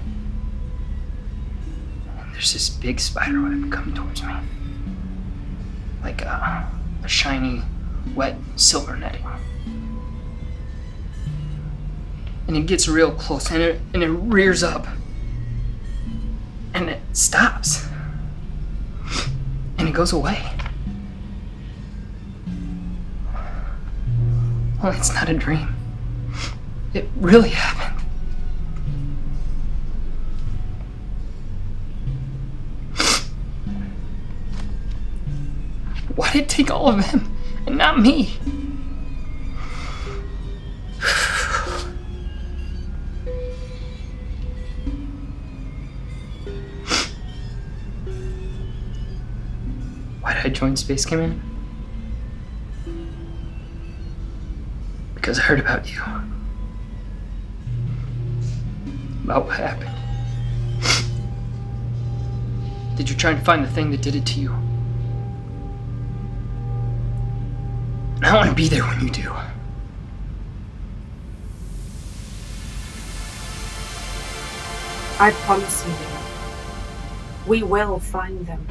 And there's this big spider web coming towards me. Like a shiny wet silver netting. And it gets real close, and it rears up. And it stops. And it goes away. Well, it's not a dream. It really happened. Why did it take all of them and not me? Why did I join Space Command? Because I heard about you. About what happened. Did you try and find the thing that did it to you? And I want to be there when you do.
I promise you, we will find them.